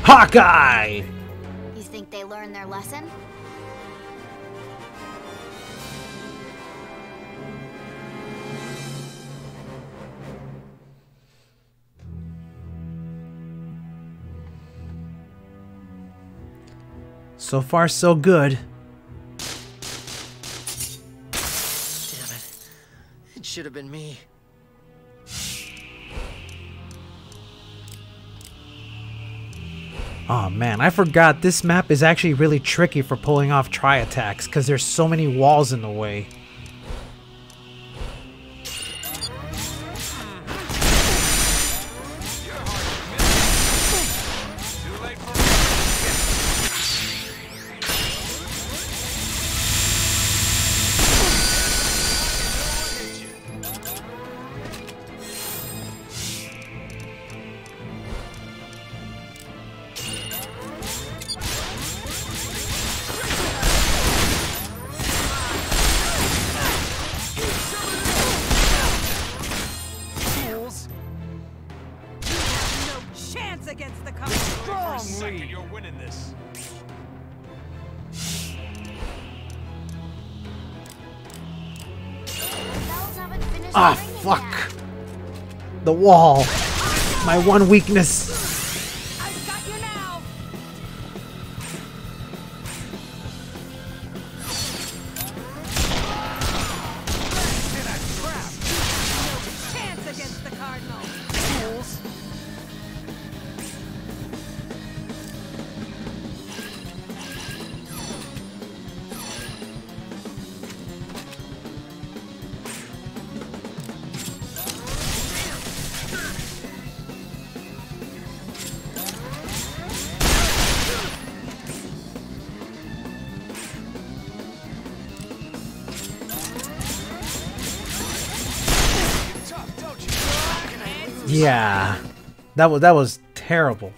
Hawkeye! You think they learned their lesson? So far, so good. Damn it. It should have been me. Oh man, I forgot this map is actually really tricky for pulling off tri-attacks because there's so many walls in the way. Against the Second, you're winning this. Ah, fuck. The wall. My one weakness. I've got you now. In a trap. No chance against the Cardinal. Fools. Yeah, that was terrible.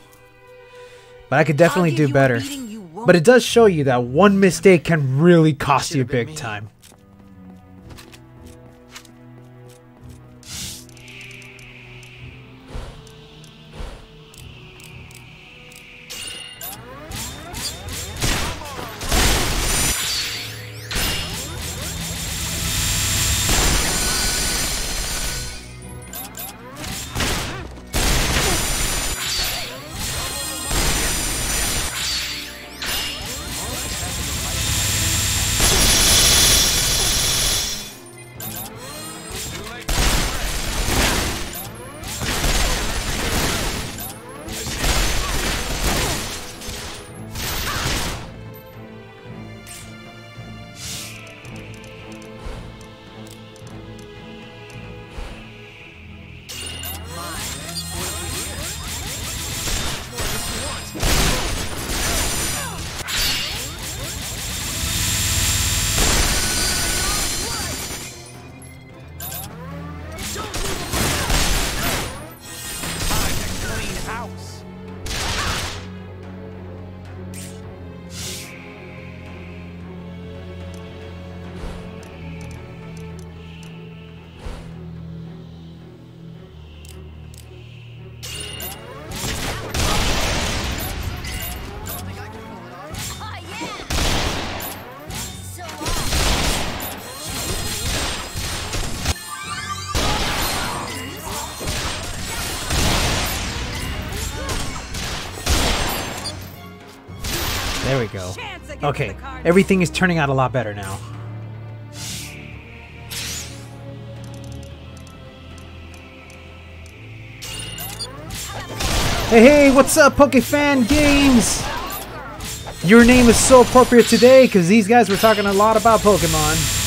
But I could definitely do better. But it does show you that one mistake can really cost you big time. There we go. Okay, everything is turning out a lot better now. Hey, what's up, PokeFan Games? Your name is so appropriate today because these guys were talking a lot about Pokemon.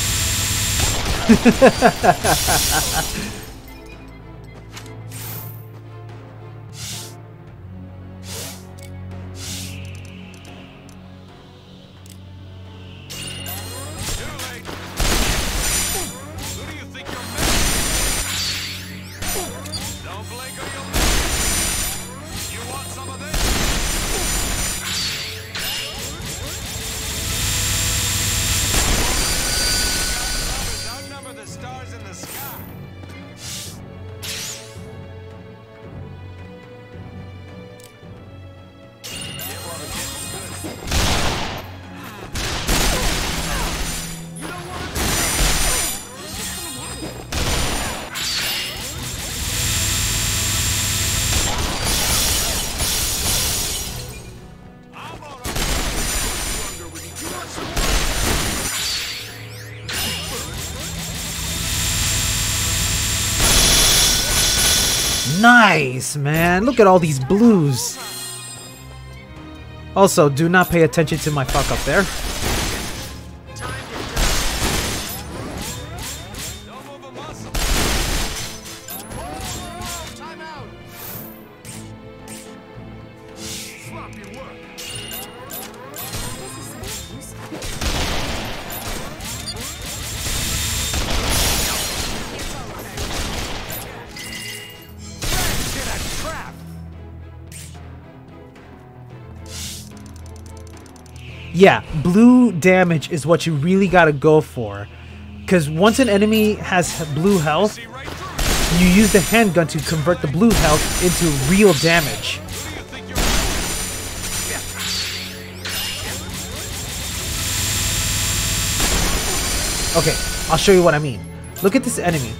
Nice, man. Look at all these blues. Also, do not pay attention to my fuck up there. Yeah, blue damage is what you really gotta go for. Because once an enemy has blue health, you use the handgun to convert the blue health into real damage. Okay, I'll show you what I mean. Look at this enemy.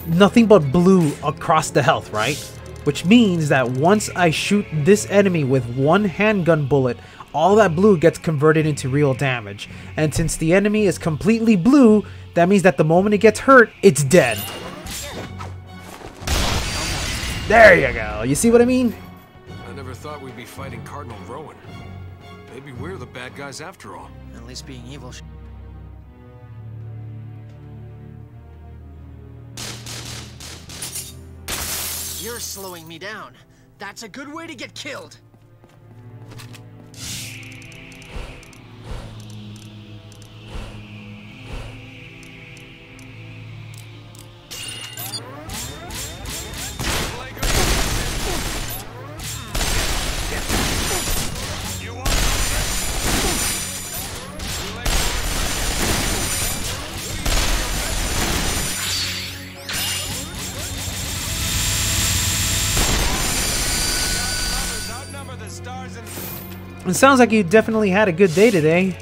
Nothing but blue across the health, right? Which means that once I shoot this enemy with one handgun bullet, all that blue gets converted into real damage. And since the enemy is completely blue, that means that the moment it gets hurt, it's dead. There you go. You see what I mean? I never thought we'd be fighting Cardinal Rowan. Maybe we're the bad guys after all. At least being evil. You're slowing me down. That's a good way to get killed. It sounds like you definitely had a good day today.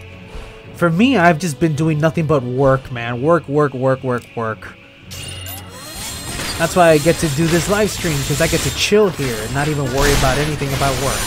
For me, I've just been doing nothing but work, man. Work, work, work, work, work. That's why I get to do this live stream, because I get to chill here and not even worry about anything about work.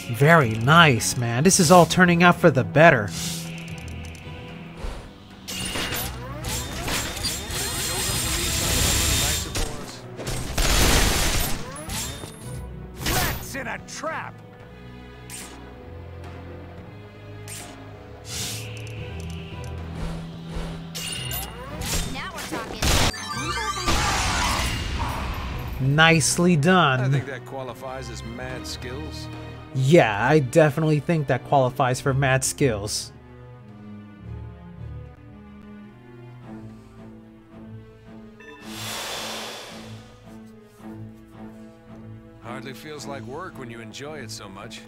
Very nice, man. This is all turning out for the better. Rats in a trap! Now we're talking. Nicely I done. think that qualifies as mad skills. Yeah, I definitely think that qualifies for mad skills. Hardly feels like work when you enjoy it so much.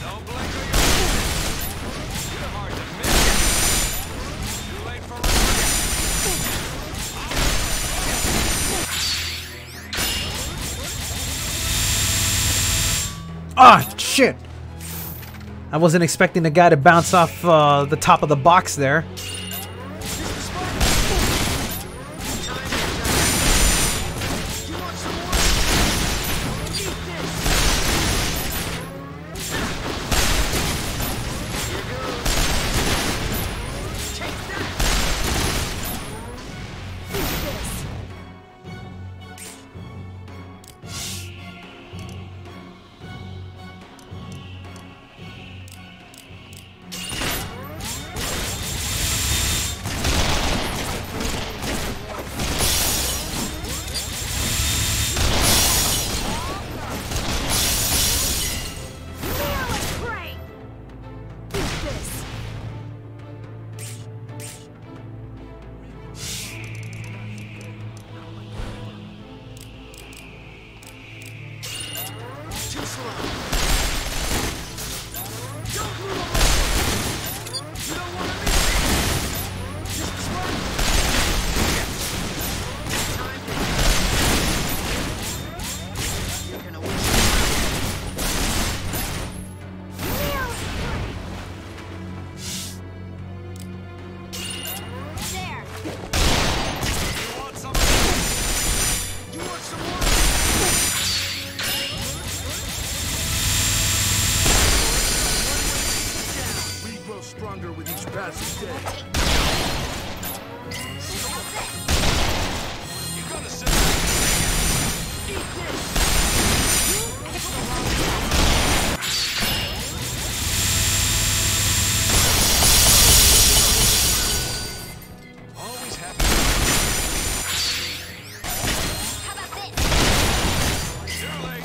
Don't blink or you're hard to miss. Too late for Ah, shit! I wasn't expecting the guy to bounce off the top of the box there. Stronger with each passing day. You gotta sit. Always happy. How about this? Too late.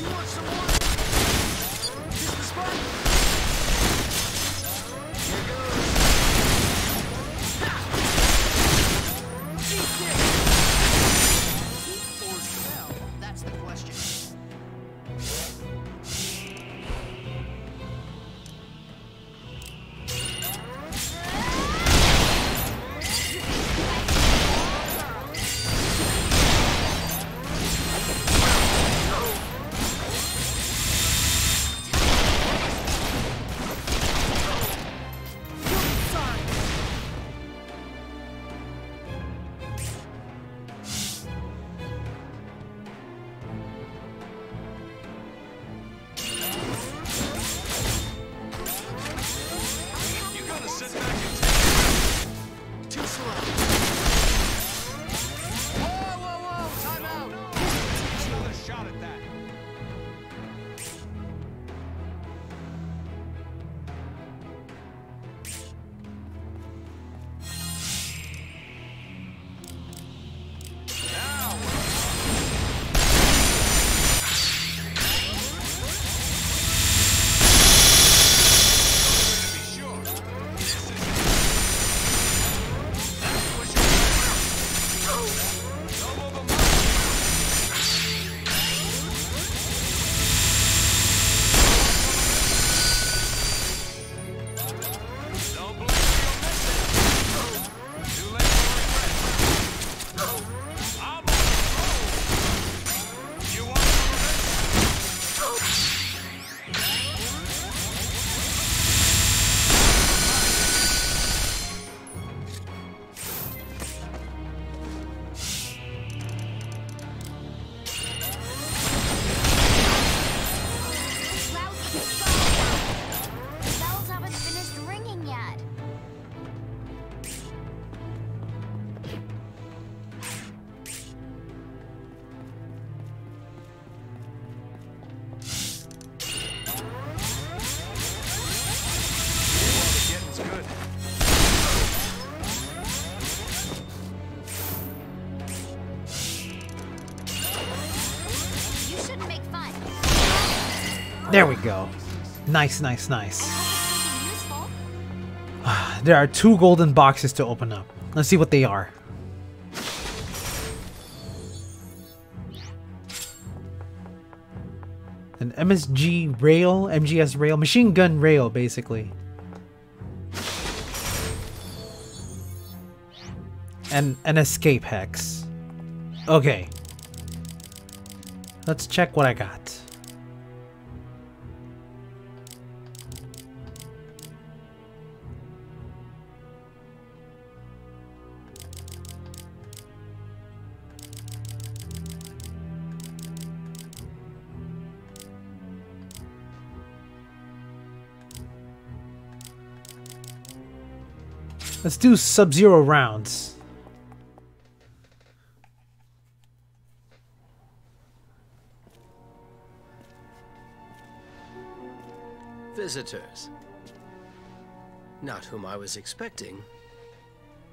You want some more? Is this the spot? Here goes. Ha! Eat this! Or spell? That's the question. There we go. Nice, nice, nice. There are 2 golden boxes to open up. Let's see what they are. An MSG rail, MGS rail, machine gun rail, basically. And an escape hex. Okay. Let's check what I got. Let's do Sub-Zero rounds. Visitors. Not whom I was expecting,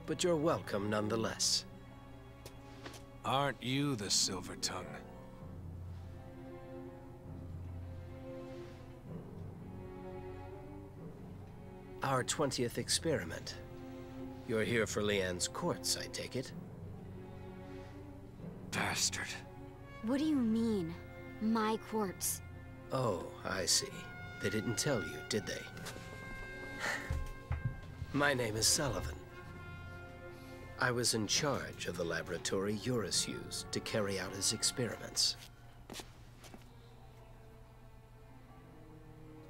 but you're welcome nonetheless. Aren't you the Silver Tongue? Our 20th experiment. You're here for Leanne's corpse, I take it? Bastard. What do you mean, my quartz? Oh, I see. They didn't tell you, did they? My name is Sullivan. I was in charge of the laboratory Eurus used to carry out his experiments.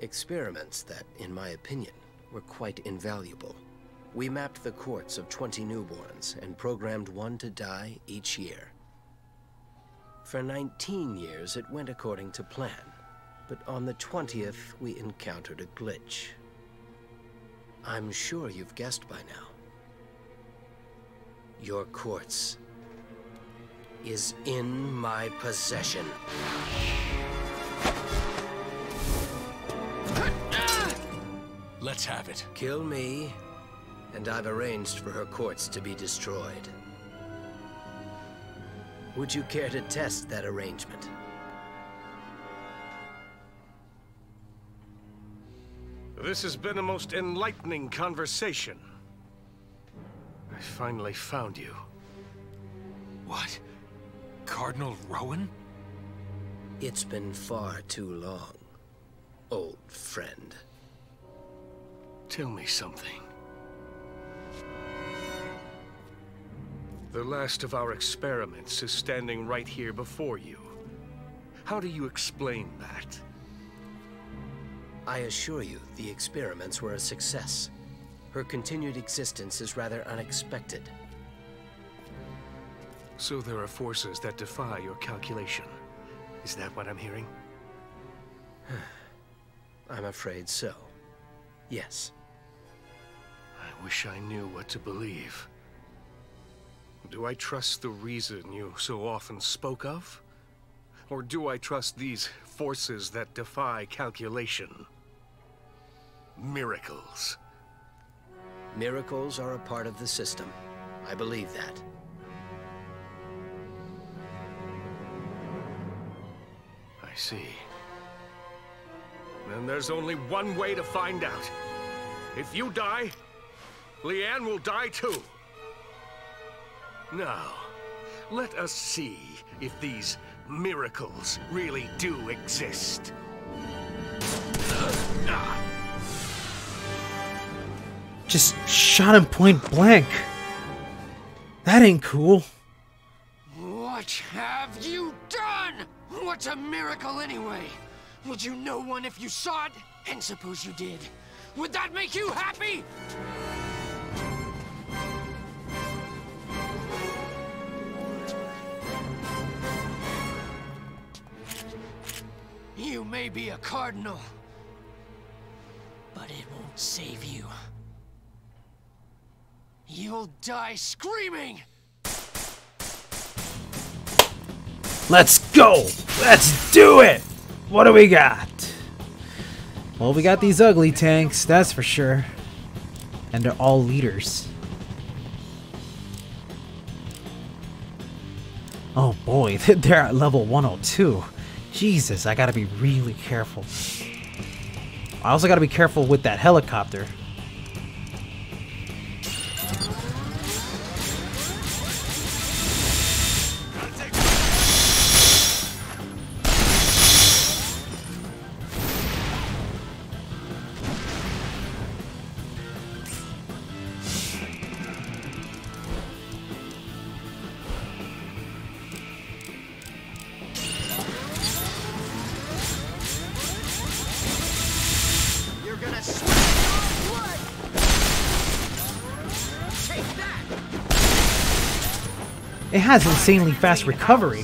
Experiments that, in my opinion, were quite invaluable. We mapped the corpse of 20 newborns and programmed one to die each year. For 19 years, it went according to plan. But on the 20th, we encountered a glitch. I'm sure you've guessed by now. Your quartz is in my possession. Let's have it. Kill me, and I've arranged for her quartz to be destroyed. Would you care to test that arrangement? This has been a most enlightening conversation. I finally found you. What? Cardinal Rowan? It's been far too long, old friend. Tell me something. The last of our experiments is standing right here before you. How do you explain that? I assure you, the experiments were a success. Her continued existence is rather unexpected. So there are forces that defy your calculation. Is that what I'm hearing? I'm afraid so. Yes. I wish I knew what to believe. Do I trust the reason you so often spoke of? Or do I trust these forces that defy calculation? Miracles. Miracles are a part of the system. I believe that. I see. Then there's only one way to find out. If you die, Leanne will die too. Now, let us see if these miracles really do exist. Just shot him point blank. That ain't cool. What have you done? What's a miracle anyway? Would you know one if you saw it? And suppose you did. Would that make you happy? You may be a cardinal, but it won't save you. You'll die screaming! Let's go! Let's do it! What do we got? Well, we got these ugly tanks, that's for sure. And they're all leaders. Oh boy, they're at level 102. Jesus, I gotta be really careful. I also gotta be careful with that helicopter. It has insanely fast recovery.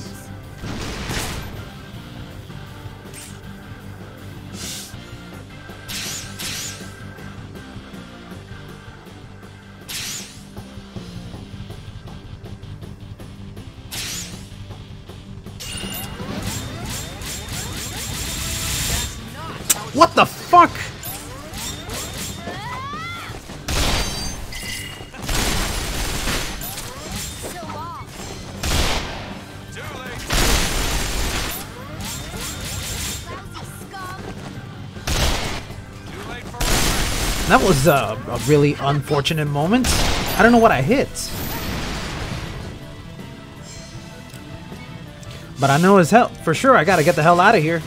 What the fuck? That was a really unfortunate moment. I don't know what I hit. But I know as hell, for sure, I gotta get the hell out of here.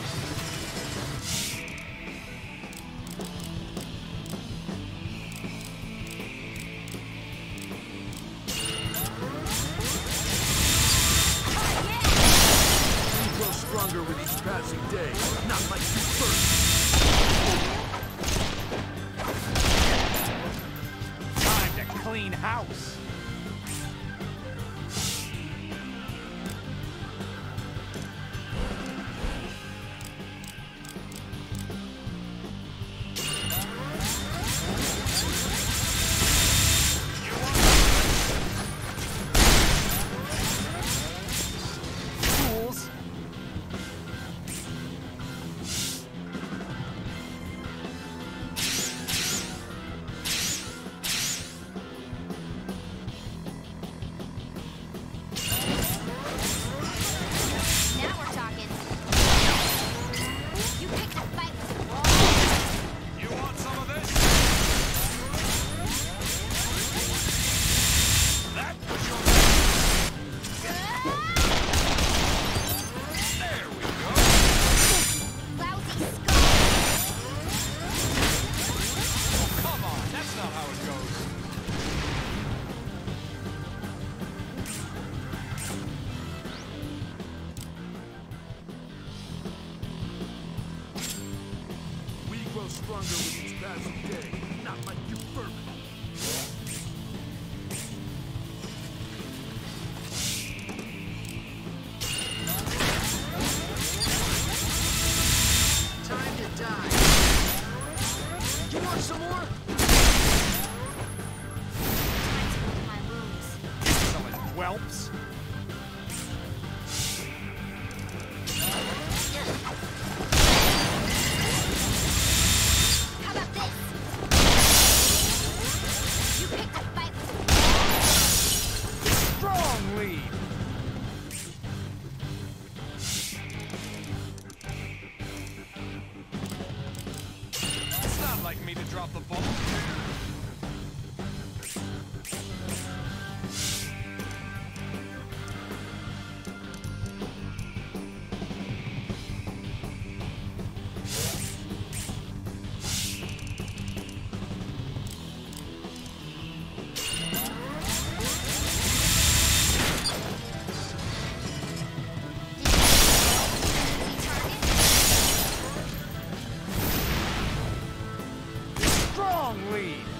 Stronger with each passing day, not like you first. Time to clean house. stronger with each passing day. Not like you vermin. Time to die. You want some more? My wounds. Selling whelps? How about this? You picked a fight with Strong lead! It's not like me to drop the ball. Strong lead!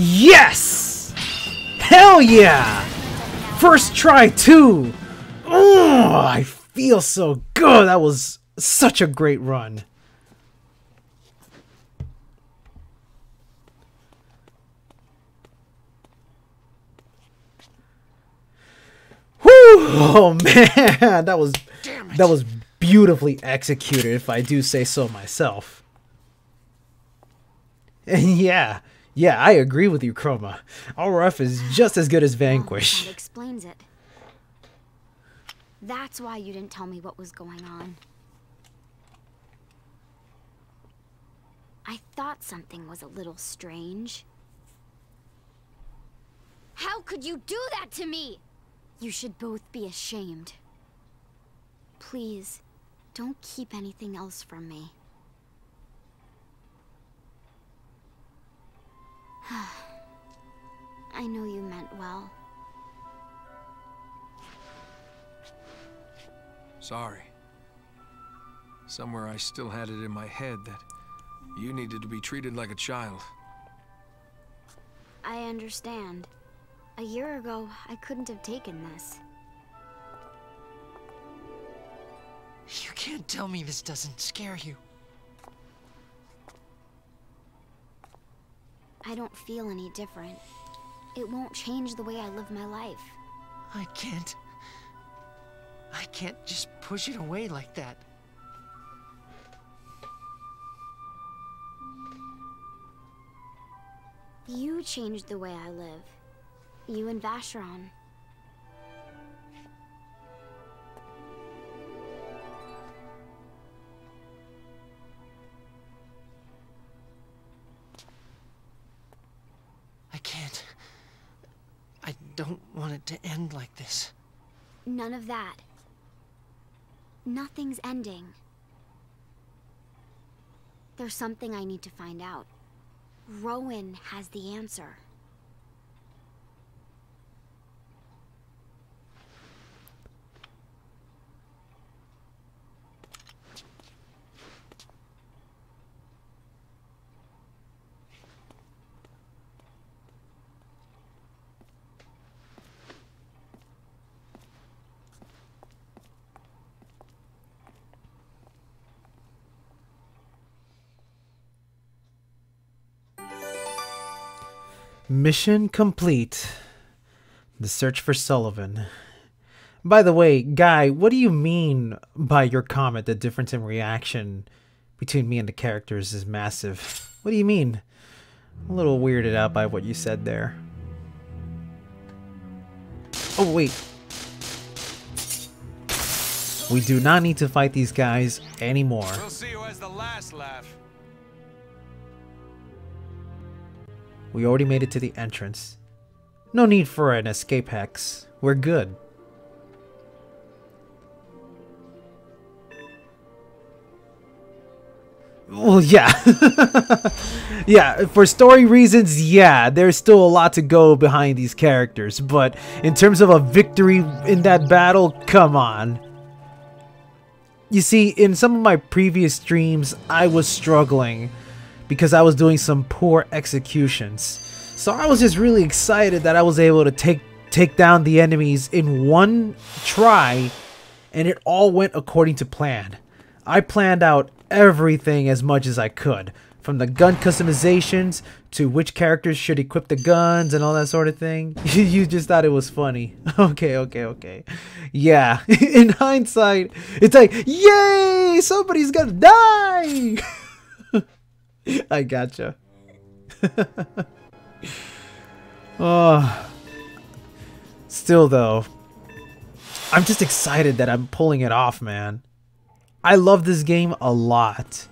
Yes! Hell yeah! First try too! Oh, I feel so good. That was such a great run. Whew! Oh man, that was beautifully executed, if I do say so myself. And yeah, I agree with you, Chroma. RF is just as good as Vanquish. That explains it. That's why you didn't tell me what was going on. I thought something was a little strange. How could you do that to me? You should both be ashamed. Please, don't keep anything else from me. I know you meant well. Sorry. Somewhere I still had it in my head that you needed to be treated like a child. I understand. A year ago, I couldn't have taken this. You can't tell me this doesn't scare you. I don't feel any different. It won't change the way I live my life. I can't just push it away like that. You changed the way I live. You and Vacheron. I can't. I don't want it to end like this. None of that. Nothing's ending. There's something I need to find out. Rowan has the answer. Mission complete. The search for Sullivan. By the way, Guy, what do you mean by your comment the difference in reaction between me and the characters is massive? What do you mean? I'm a little weirded out by what you said there. Oh, wait. We do not need to fight these guys anymore. We'll see who has the last laugh. We already made it to the entrance. No need for an escape hex. We're good. Well, yeah. Yeah, for story reasons, yeah, there's still a lot to go behind these characters. But in terms of a victory in that battle, come on. You see, in some of my previous streams, I was struggling because I was doing some poor executions. So I was just really excited that I was able to take down the enemies in one try, and it all went according to plan. I planned out everything as much as I could, from the gun customizations to which characters should equip the guns and all that sort of thing. You just thought it was funny. Okay. Yeah, in hindsight, it's like, yay, somebody's gonna die! I gotcha. Oh, still though, I'm just excited that I'm pulling it off, man. I love this game a lot,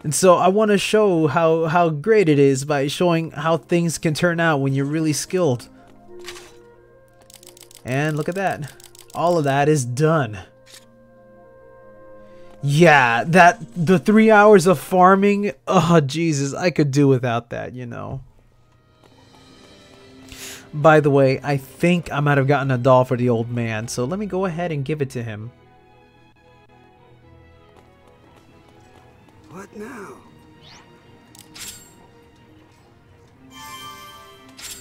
and so I want to show how great it is by showing how things can turn out when you're really skilled. And look at that, all of that is done. Yeah, the 3 hours of farming, oh Jesus, I could do without that, you know. By the way, I think I might have gotten a doll for the old man, so let me go ahead and give it to him. What now?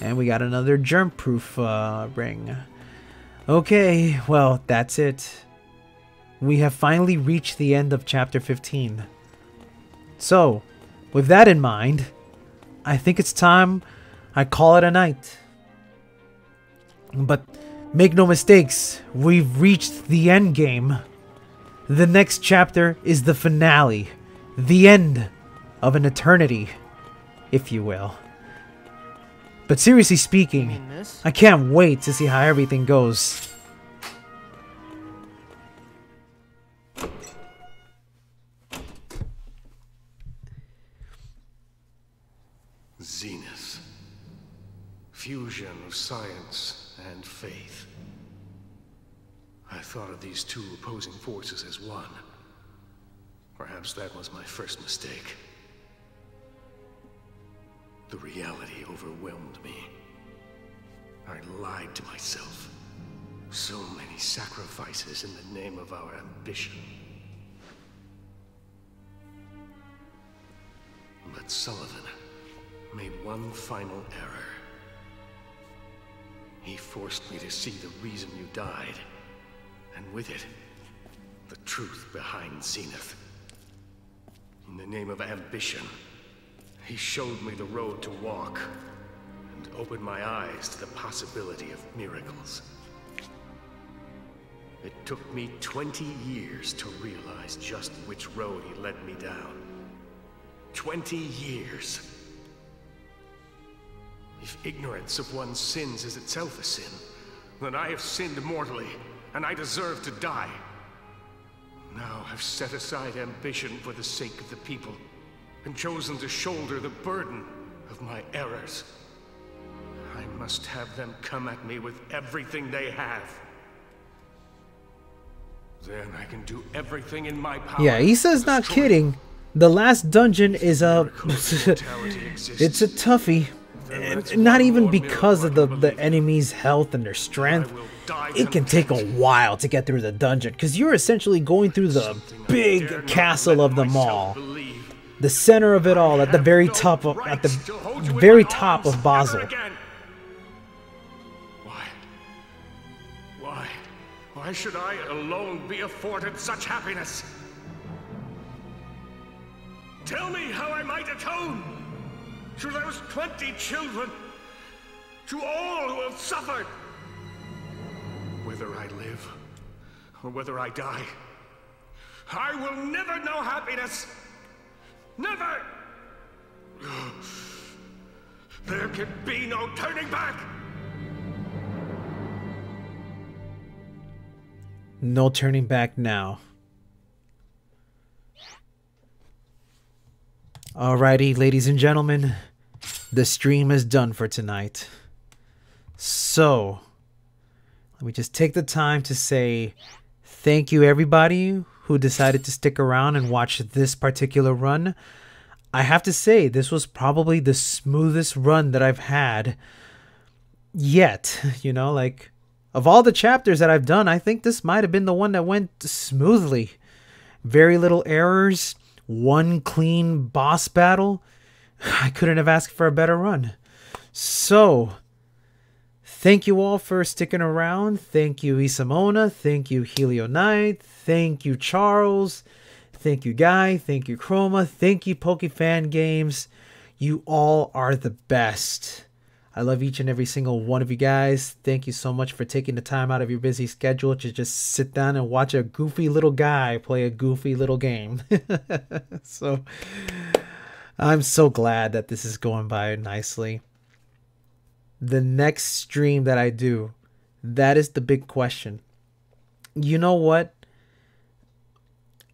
And we got another germ-proof ring. Okay, well, that's it. We have finally reached the end of Chapter 15. So, with that in mind, I think it's time I call it a night. But make no mistakes, we've reached the end game. The next chapter is the finale. The end of an eternity, if you will. But seriously speaking, I can't wait to see how everything goes. Zenith. Fusion of science and faith. I thought of these two opposing forces as one. Perhaps that was my first mistake. The reality overwhelmed me. I lied to myself. So many sacrifices in the name of our ambition. But Sullivan made one final error. He forced me to see the reason you died, and with it, the truth behind Zenith. In the name of ambition, he showed me the road to walk, and opened my eyes to the possibility of miracles. It took me 20 years to realize just which road he led me down. 20 years. If ignorance of one's sins is itself a sin, then I have sinned mortally, and I deserve to die. Now I've set aside ambition for the sake of the people, and chosen to shoulder the burden of my errors. I must have them come at me with everything they have. Then I can do everything in my power. Yeah, Issa's not kidding. The last dungeon is a... it's a toughie. Not even because of the enemy's health and their strength. It can take a while to get through the dungeon, because you're essentially going through the big castle of the mall. The center of it all, at the very top of Basel. Why should I alone be afforded such happiness? Tell me how I might atone to those 20 children, to all who have suffered. Whether I live or whether I die, I will never know happiness. Never! There can be no turning back! No turning back now. Alrighty, ladies and gentlemen, the stream is done for tonight. So, let me just take the time to say thank you everybody who decided to stick around and watch this particular run. I have to say, this was probably the smoothest run that I've had yet. You know, like, of all the chapters that I've done, I think this might have been the one that went smoothly. Very little errors. One clean boss battle. I couldn't have asked for a better run. So, thank you all for sticking around. Thank you, Isamona. Thank you, Helio Knight. Thank you, Charles. Thank you, Guy. Thank you, Chroma. Thank you, PokeFan Games. You all are the best. I love each and every single one of you guys. Thank you so much for taking the time out of your busy schedule to just sit down and watch a goofy little guy play a goofy little game. So, I'm so glad that this is going by nicely. The next stream that I do, that is the big question. You know what?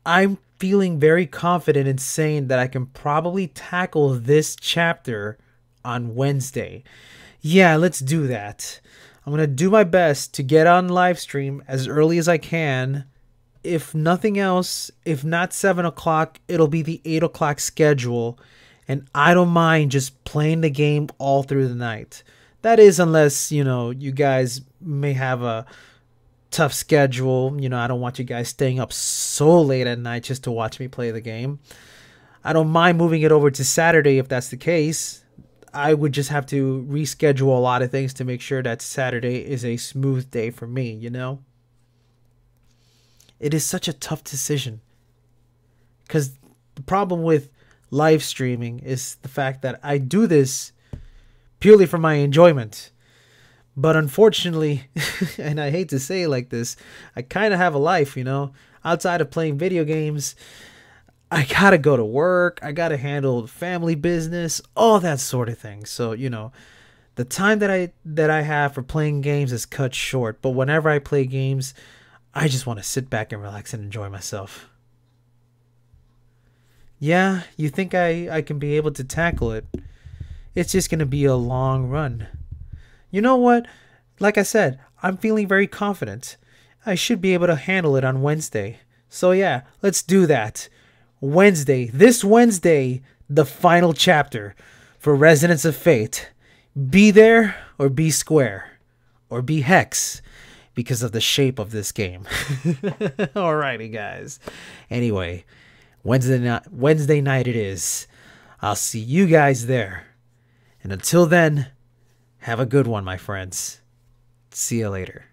I'm feeling very confident in saying that I can probably tackle this chapter on Wednesday. Yeah, let's do that. I'm going to do my best to get on live stream as early as I can. If nothing else, if not 7 o'clock, it'll be the 8 o'clock schedule. And I don't mind just playing the game all through the night. That is, unless, you know, you guys may have a tough schedule. You know, I don't want you guys staying up so late at night just to watch me play the game. I don't mind moving it over to Saturday if that's the case. I would just have to reschedule a lot of things to make sure that Saturday is a smooth day for me, you know? It is such a tough decision. Because the problem with live streaming is the fact that I do this purely for my enjoyment. But unfortunately, and I hate to say it like this, I kind of have a life, you know? Outside of playing video games, I gotta go to work, I gotta handle family business, all that sort of thing. So, you know, the time that I have for playing games is cut short. But whenever I play games, I just want to sit back and relax and enjoy myself. Yeah, you think I can be able to tackle it. It's just gonna be a long run. You know what? Like I said, I'm feeling very confident. I should be able to handle it on Wednesday. So yeah, let's do that. This Wednesday, the final chapter for Resonance of Fate. Be there or be square. Or be hex. Because of the shape of this game. Alrighty, guys. Anyway, Wednesday night it is. I'll see you guys there. And until then, have a good one, my friends. See you later.